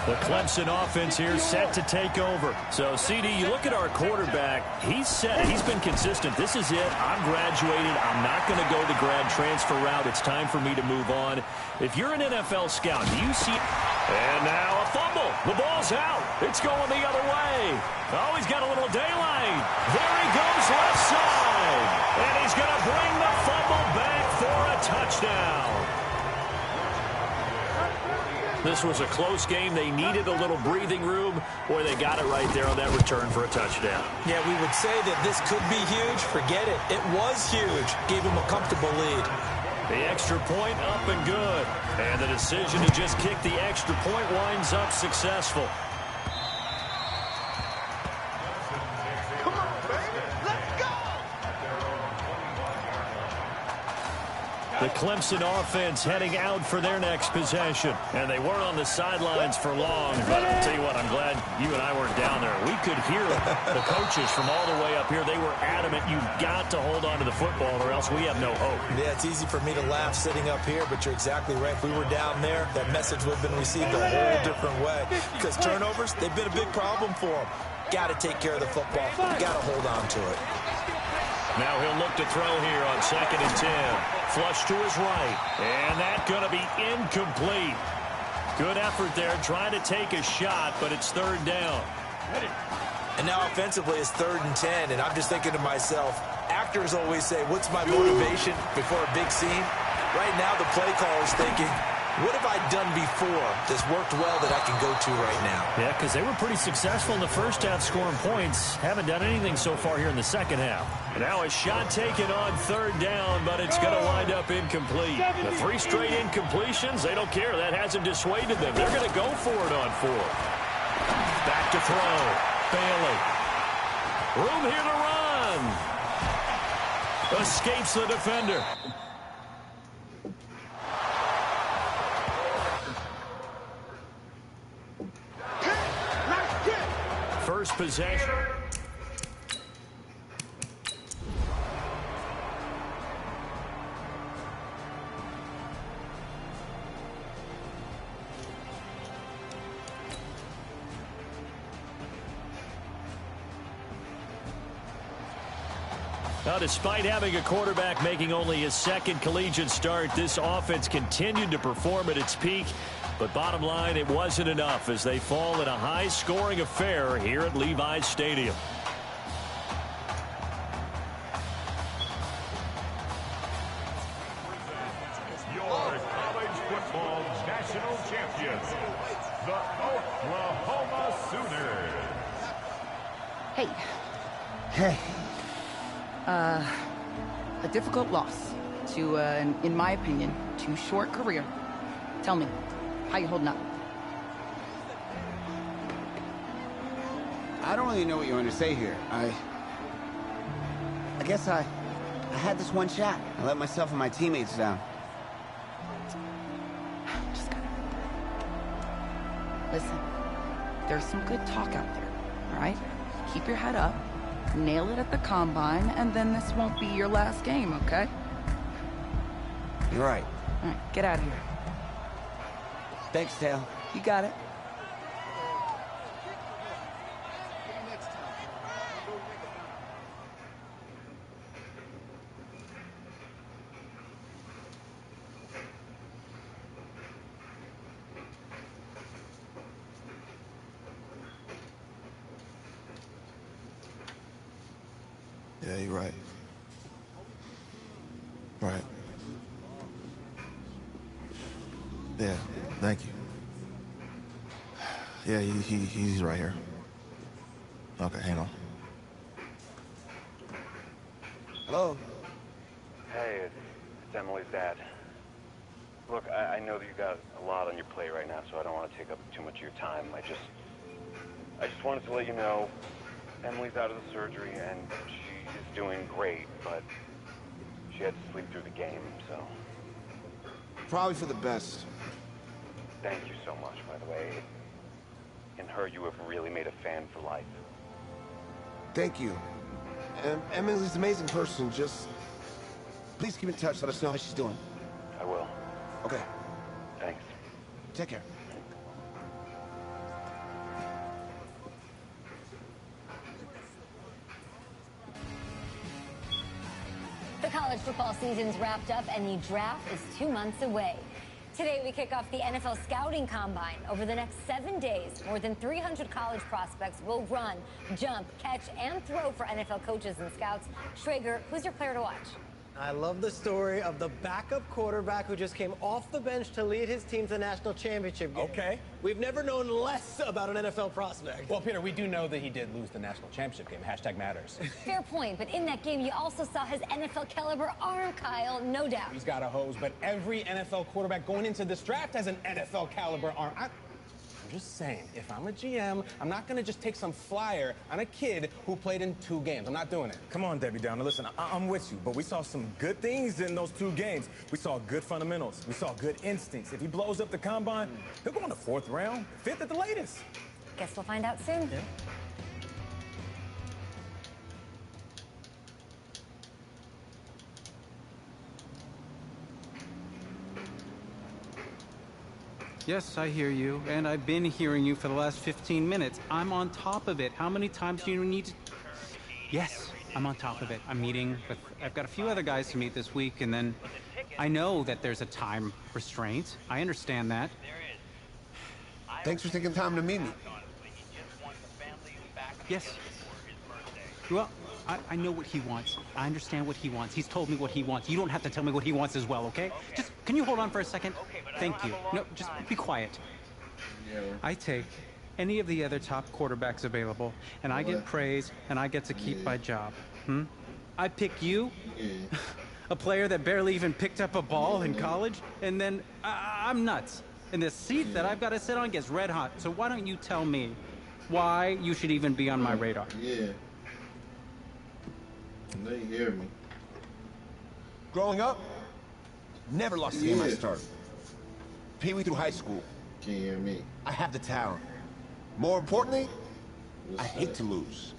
The Clemson offense here set to take over. So, CD, you look at our quarterback. He's set it. He's been consistent. This is it. I'm graduated. I'm not going to go the grad transfer route. It's time for me to move on. If you're an NFL scout, do you see... And now a fumble. The ball's out. It's going the other way. Oh, he's got a little daylight. There he goes left side. And he's going to bring the fumble back for a touchdown. This was a close game. They needed a little breathing room. Boy, they got it right there on that return for a touchdown.
Yeah, we would say that this could be huge. Forget it. It was huge. Gave him a comfortable lead.
The extra point up and good. And the decision to just kick the extra point winds up successful.
Come on, baby. Let's go.
The Clemson offense heading out for their next possession. And they weren't on the sidelines for long, but I'll tell you what, I'm glad you and I weren't down there. We could hear the coaches from all the way up here. They were adamant, you've got to hold on to the football or else we have no hope.
Yeah, it's easy for me to laugh sitting up here, but you're exactly right. If we were down there, that message would have been received a whole different way. Because turnovers, they've been a big problem for them. Got to take care of the football. Got to hold on to it.
Now he'll look to throw here on 2nd and 10. Flush to his right. And that's going to be incomplete. Good effort there, trying to take a shot, but it's 3rd down.
And now offensively it's 3rd and 10, and I'm just thinking to myself, actors always say, what's my motivation before a big scene? Right now the play caller's thinking, what have I done before that's worked well that I can go to right now?
Yeah, because they were pretty successful in the first half scoring points. Haven't done anything so far here in the second half. Now a shot taken on 3rd down, but it's going to wind up incomplete. The 3 straight incompletions, they don't care. That hasn't dissuaded them. They're going to go for it on 4th. Back to throw. Bailey. Room here to run. Escapes the defender. First possession. Now, despite having a quarterback making only his 2nd collegiate start, this offense continued to perform at its peak. But bottom line, it wasn't enough as they fall in a high-scoring affair here at Levi's Stadium.
Your college football's national champions, the Oklahoma Sooners.
Hey. Hey. A difficult loss to, in my opinion, too short career. Tell me, how you holding up?
I don't really know what you want to say here. I guess I had this one shot. I let myself and my teammates down.
Just gotta... Listen, there's some good talk out there, all right? Keep your head up, nail it at the combine, and then this won't be your last game, okay?
You're right.
All right, get out of here.
Thanks, Dale.
You got it.
Yeah, you're right. Right. Yeah, thank you. Yeah, he's right here. Okay, hang on.
Hello?
Hey, it's Emily's dad. Look, I know that you got a lot on your plate right now, so I don't want to take up too much of your time. I just wanted to let you know Emily's out of the surgery, and she is doing great, but she had to sleep through the game, so...
Probably for the best.
Thank you so much, by the way. In her, you have really made a fan for life.
Thank you. Emily's an amazing person. Just please keep in touch. Let us know how she's doing.
I will.
Okay.
Thanks.
Take care.
The college football season's wrapped up and the draft is 2 months away. Today, we kick off the NFL Scouting Combine. Over the next 7 days, more than 300 college prospects will run, jump, catch, and throw for NFL coaches and scouts. Schrager, who's your player to watch?
I love the story of the backup quarterback who just came off the bench to lead his team to the national championship game.
Okay.
We've never known less about an NFL prospect.
Well, Peter, we do know that he did lose the national championship game. Hashtag matters.
Fair point, but in that game, you also saw his NFL caliber arm, Kyle, no doubt.
He's got a hose, but every NFL quarterback going into this draft has an NFL caliber arm. I'm just saying, if I'm a GM, I'm not going to just take some flyer on a kid who played in 2 games. I'm not doing it.
Come on, Debbie Downer. Listen, I'm with you, but we saw some good things in those 2 games. We saw good fundamentals. We saw good instincts. If he blows up the combine, he'll go in the 4th round, 5th at the latest.
Guess we'll find out soon.
Yeah.
Yes, I hear you, and I've been hearing you for the last 15 minutes. I'm on top of it. How many times do you need to... Yes, I'm on top of it. I'm meeting with... I've got a few other guys to meet this week, and then I know that there's a time restraint. I understand that.
Thanks for taking time to meet me.
Yes. Well, I know what he wants. I understand what he wants. He's told me what he wants. You don't have to tell me what he wants as well, okay? Just, can you hold on for a second? Thank you. No, just be quiet. I take any of the other top quarterbacks available, and I get praise, and I get to keep my job. I pick you, a player that barely even picked up a ball in college, and then I'm nuts. And the seat that I've got to sit on gets red hot. So why don't you tell me why you should even be on my radar?
Yeah. They hear me.
Growing up, never lost a game I started. Pee Wee through high school.
Can't hear me.
I have the talent. More importantly, I hate to lose.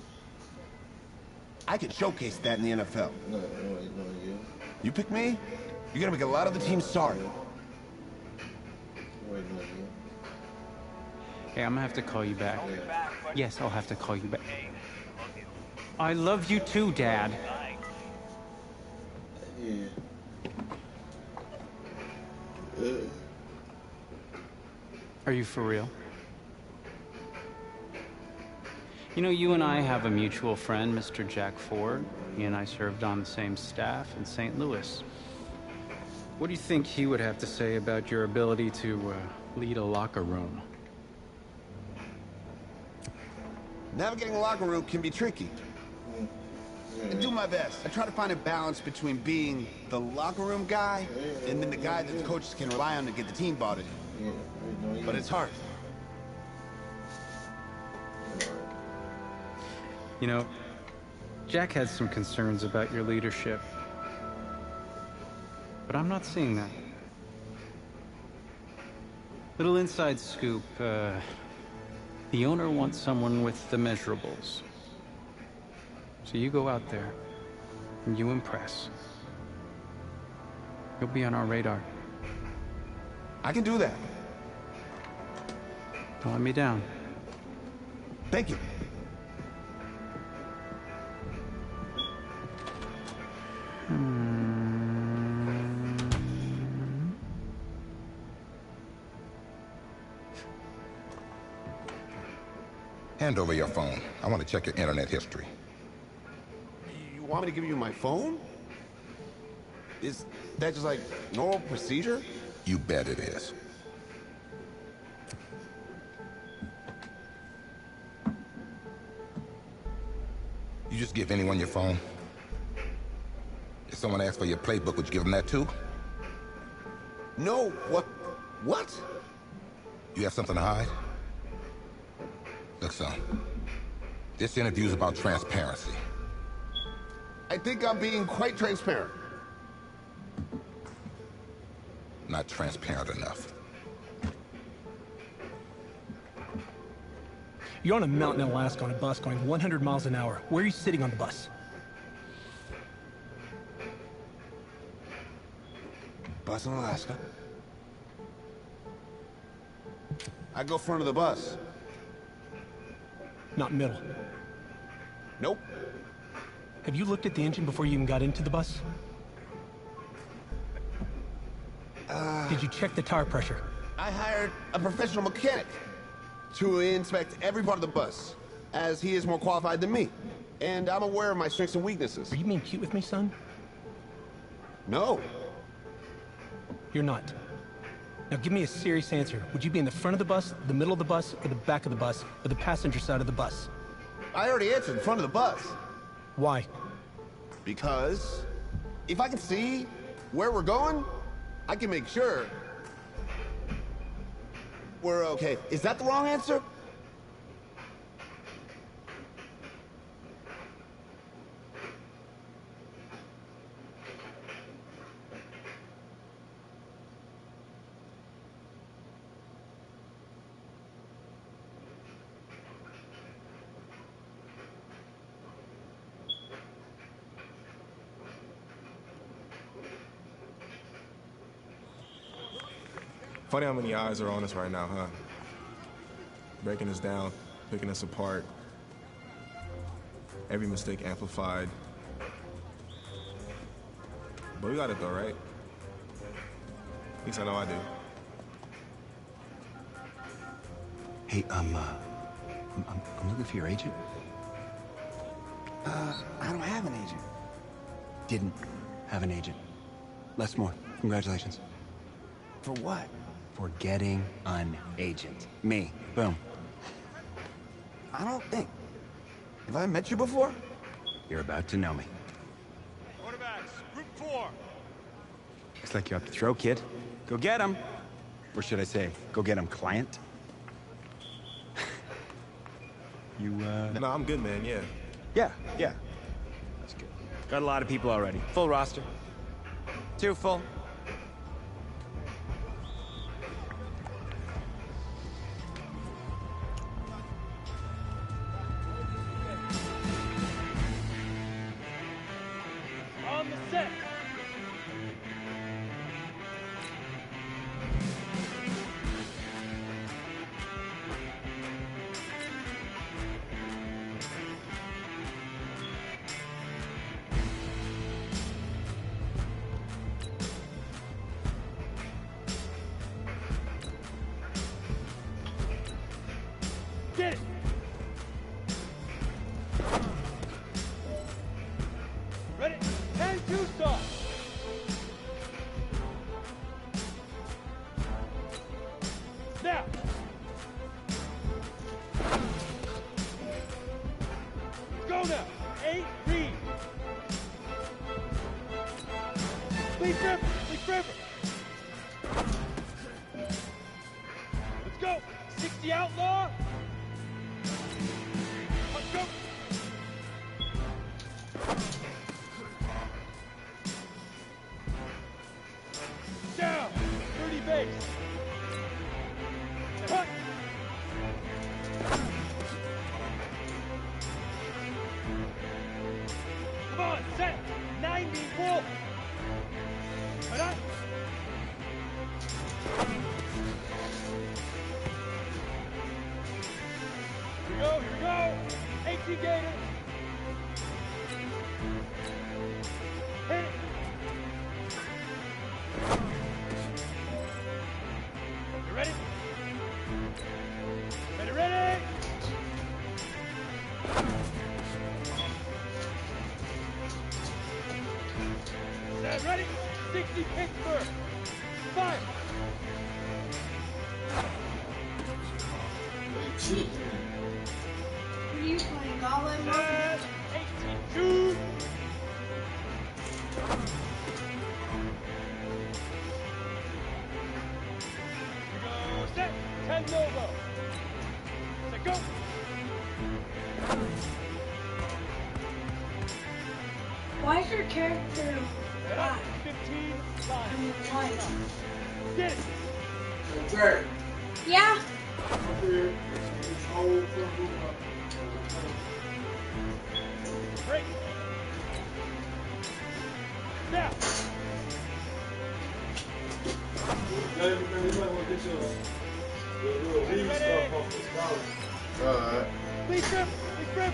I can showcase that in the NFL.
No, you.
You pick me, you're gonna make a lot of the team sorry.
Hey, I'm gonna have to call you back. Yes, I'll have to call you back. I love you too, Dad.
Yeah.
Are you for real? You know, you and I have a mutual friend, Mr. Jack Ford. He and I served on the same staff in St. Louis. What do you think he would have to say about your ability to lead a locker room?
Navigating a locker room can be tricky. I do my best. I try to find a balance between being the locker room guy and then the guy that the coaches can rely on to get the team bought in. But it's hard.
You know, Jack had some concerns about your leadership. But I'm not seeing that. Little inside scoop, the owner wants someone with the measurables. So you go out there, and you impress. You'll be on our radar.
I can do that.
Don't let me down.
Thank you.
Hand over your phone. I want to check your internet history.
You want me to give you my phone? Is that just like normal procedure?
You bet it is. You just give anyone your phone? If someone asks for your playbook, would you give them that too?
No, what? What?
You have something to hide? Look, son, this interview's about transparency.
I think I'm being quite transparent.
Not transparent enough.
You're on a mountain in Alaska on a bus going 100 miles an hour. Where are you sitting on the bus?
Bus in Alaska. I go front of the bus.
Not middle.
Nope.
Have you looked at the engine before you even got into the bus? Did you check the tire pressure?
I hired a professional mechanic to inspect every part of the bus, as he is more qualified than me. And I'm aware of my strengths and weaknesses.
Are you being cute with me, son?
No.
You're not. Now give me a serious answer. Would you be in the front of the bus, the middle of the bus, or the back of the bus, or the passenger side of the bus?
I already answered, in front of the bus.
Why?
Because if I can see where we're going, I can make sure we're okay. Is that the wrong answer?
Funny how many eyes are on us right now, huh? Breaking us down, picking us apart. Every mistake amplified. But we got it though, right? At least I know I do.
Hey, I'm looking for your agent.
I don't have an agent.
Didn't have an agent. Les Moore, congratulations.
For what?
For getting an agent. Me. Boom.
I don't think. Have I met you before?
You're about to know me.
Quarterbacks, group 4.
Looks like you're up to throw, kid. Go get him. Or should I say, go get him, client? You,
No, I'm good, man, yeah.
Yeah. That's good. Got a lot of people already. Full roster. 2 full.
On the set. Get it. Ready? And 2 stop. Now. Go now. 8 read. Leaf river. Leaf river. Let's go. 60 outlaw. Let's go. Down. 30 base. Cut. Come on, set. 90 wolf. Cut up. Here we go. 18 Gators. Hit it. You ready? Ready? Set, ready? 60 Pittsburgh. Fire.
Cheap.
Were you playing all in one?
Set,
Why is your character black?
15
I mean, white.
Get it.
Jack.
Yeah.
Break. Now.
Alright.
Please grip. Please grip.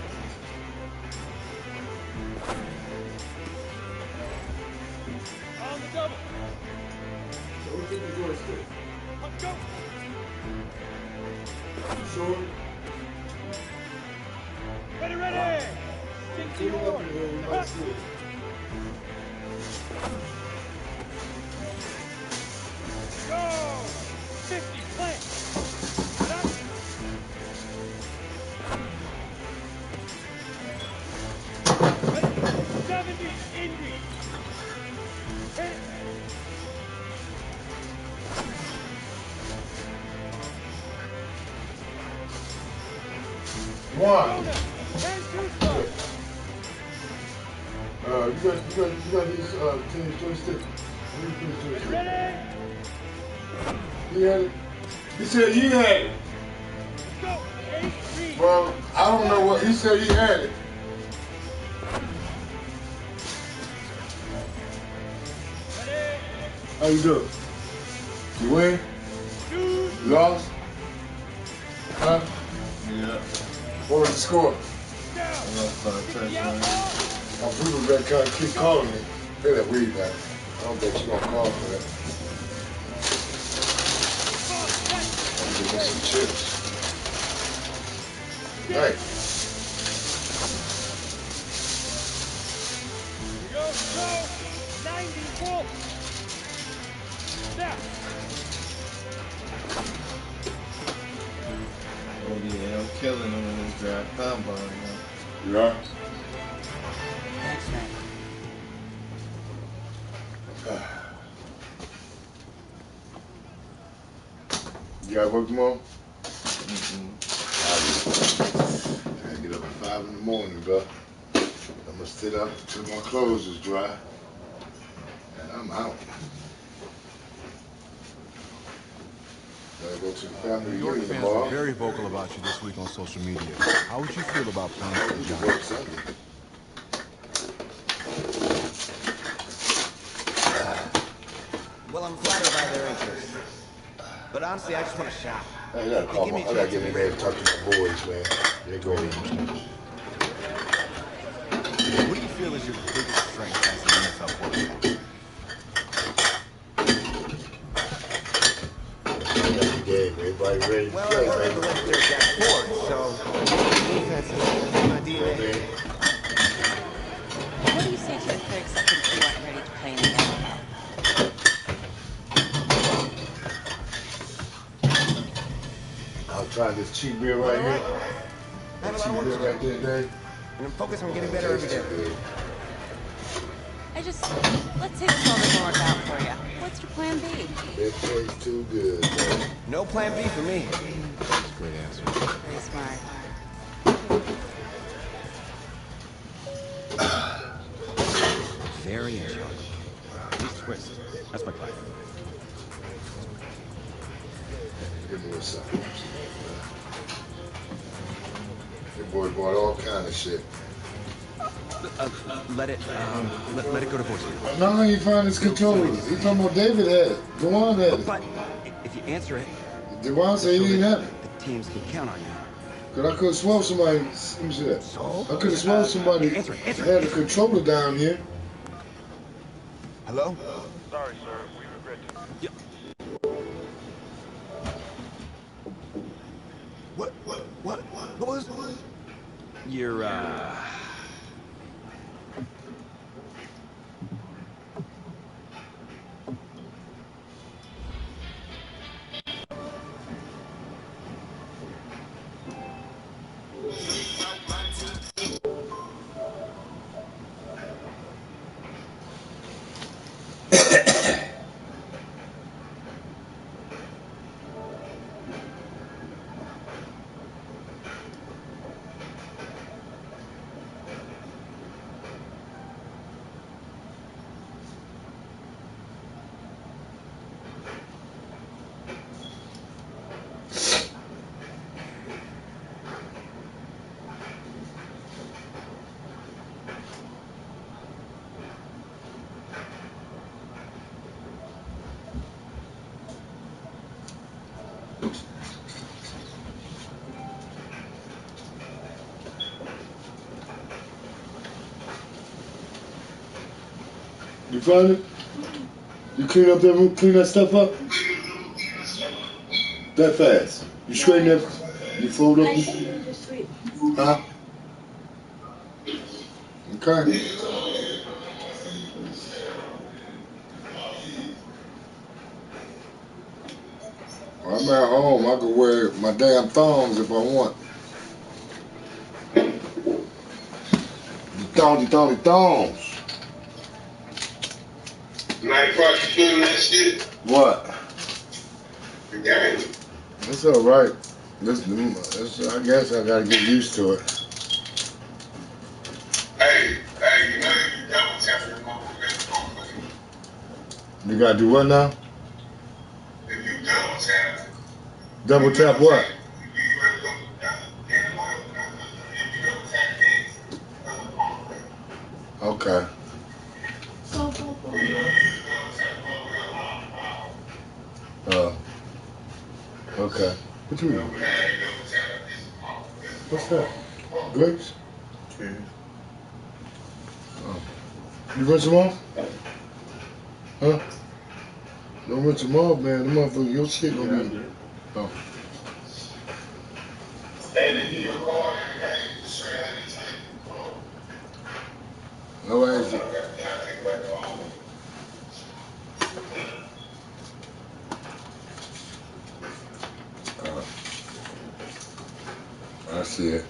On the double. Let's go.
Short.
Ready, ready. 60 or. Go. 50. Plant. Get up. 70. Indy. Hit it.
One.
10-2 start.
You got these tennis joysticks.
Ready?
He had it. He said he had it. Well, I don't know what he said. He had it. How you doing? You win? You lost? Huh?
Yeah.
What was the score? My people got kind of keep calling me. Pay that weed back. I don't think you're gonna call for that. I'm gonna get me some chips. Right.
Go. 90 full. Now.
Oh yeah, I'm killing them in this draft combine, man.
You are?
Thanks, man.
You got work tomorrow?
Mm-mm.
I gotta get up at 5 in the morning, bro. I'm gonna sit up till my clothes is dry. And I'm out. Gotta go to the family
New York
reunion
fans
tomorrow.
were very vocal about you this week on social media. How would you feel about playing for the Giants?
Sunday.
Well, I'm flattered by their interest. But honestly, I just want a shot.
I gotta call
Give
my,
me a
I gotta
chance
get
to
in
be
there
ready
and talk to my boys, man. They're going
What do you feel is your biggest strength as an NFL quarterback?
That's the game. Everybody ready to
Well,
play,
I work
man.
with the legendary Jack Ford, so defense is my DNA.
What do you say to the critics that think you aren't ready to play in the NFL?
I'm trying this cheap beer right here.
I have
That
a lot of
cheap
work
beer
to do.
right there, Dave.
And I'm focused on getting better every day.
Let's say this all doesn't work out for you. What's your plan B?
It tastes too good, man.
No plan B for me.
That's a great answer.
Very smart.
Very enjoyable. Please twist. That's my client.
Give me what's up. Your boy bought all kind of shit.
Let it go to voicemail.
No, you find his controllers. He talking about David had it. Dewan had it.
But if you answer it,
Dewan said he didn't have it.
the teams can count on you.
Cause I could have sworn somebody. Let me see that. I could have sworn somebody had a controller down here.
Hello?
Sorry, sir. We regret to...
What was?
You're,
You find it? You clean up that room, clean that stuff up? That fast? You straighten that? You fold up?
I should just sweep.
Huh? Okay. Well, I'm at home. I can wear my damn thongs if I want. The thongs.
Like prosecuting that shit.
What?
The game.
It's all right. I guess I gotta get used to it.
Hey, you know you double tap your motherfucker.
You gotta do what now?
If you double tap.
Double tap what? Okay. Okay. What you mean? What's that? Grapes?
Yeah.
Oh. You rinse them off? Huh? Don't rinse them off, man. The motherfucker, your shit gonna be. Oh. How is it? I see it.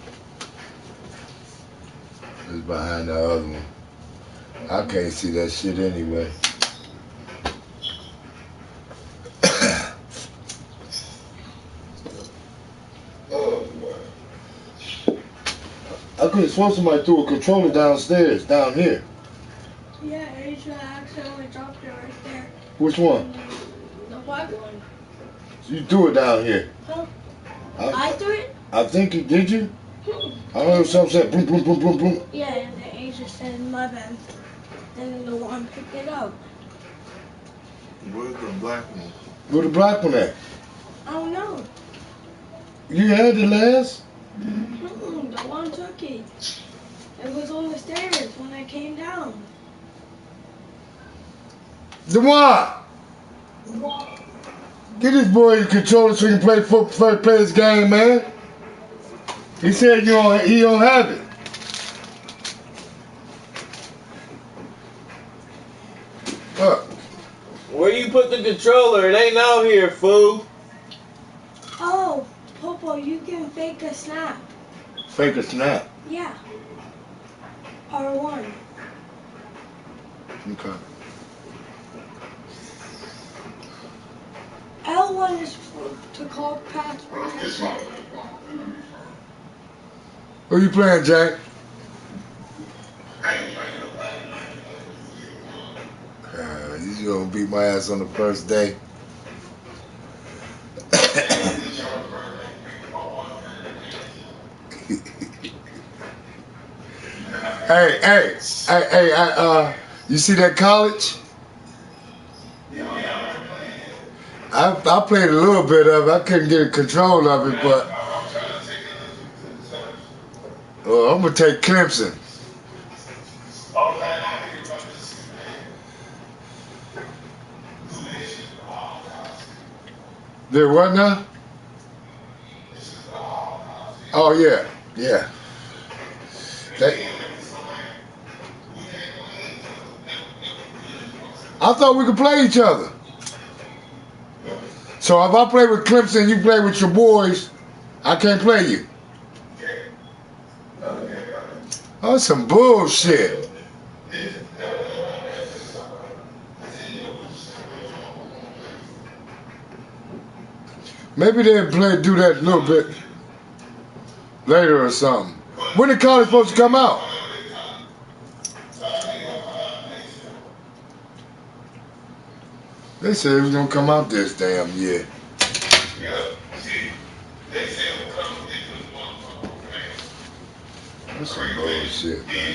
It's behind the other one. I can't see that shit anyway. I could have sworn somebody threw a controller downstairs, down here.
Yeah, Asia accidentally dropped it right there.
Which one?
The white one.
You threw it down here.
Huh? I threw it?
I think you did you? I heard something say boom, boom, boom, boom, boom.
Yeah, and then Asia said my bad. Then the one picked it up.
Where's the black one?
Where the black one at?
I don't know.
You had the last?
The one took it. It was on the stairs when I came down.
The one! Get this boy a controller so he can play football, play his game, man. He said he don't have it. What?
Where you put the controller? It ain't out here, fool.
Oh, Popo, you can fake a snap.
Fake a snap?
Yeah. R1.
Okay.
L1 is to call pass.
Who you playing, Jack? You gonna beat my ass on the first day. Hey, you see that college? I played a little bit of it. I couldn't get control of it, but I'm gonna take Clemson. Did what now? Oh yeah. I thought we could play each other. So if I play with Clemson, you play with your boys, I can't play you. Oh, that's some bullshit. Maybe they'll do that a little bit later or something. When the college supposed to come out? They said it was gonna come out this damn year. That's some bullshit, man.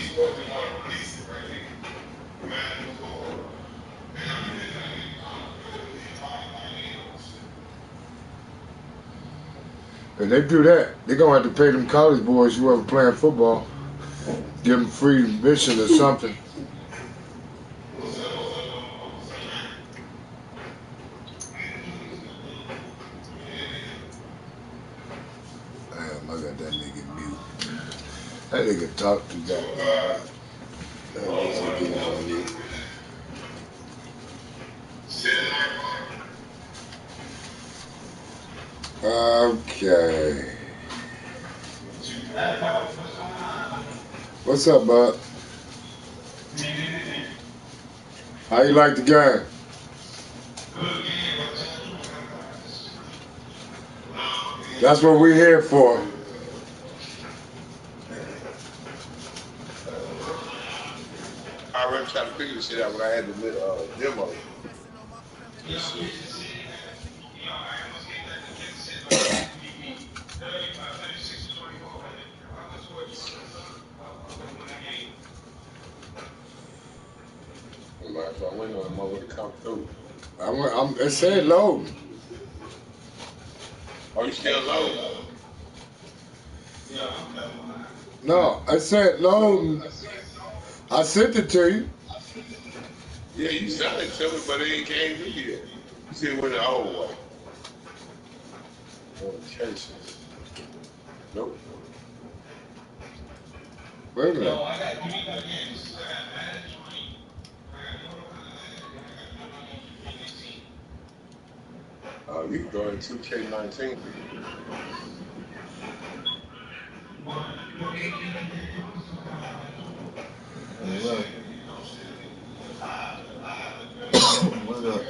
If they do that, they're gonna have to pay them college boys whoever playing football, give them free admission or something. That nigga talk too goddamn. That nigga getting on you. Okay. What's up, bud? How you like the game? That's what we're here for.
I already tried to figure this shit out when I had the demo. So I'm waiting on the mother to come through.
It said loading.
Are you still loading?
No, I said loading. I sent it to you.
Yeah, you sent it to me, but it ain't came through yet. You see it went the old way. Notifications. Nope.
Wait a minute.
Oh, you can go in 2K19.
What up?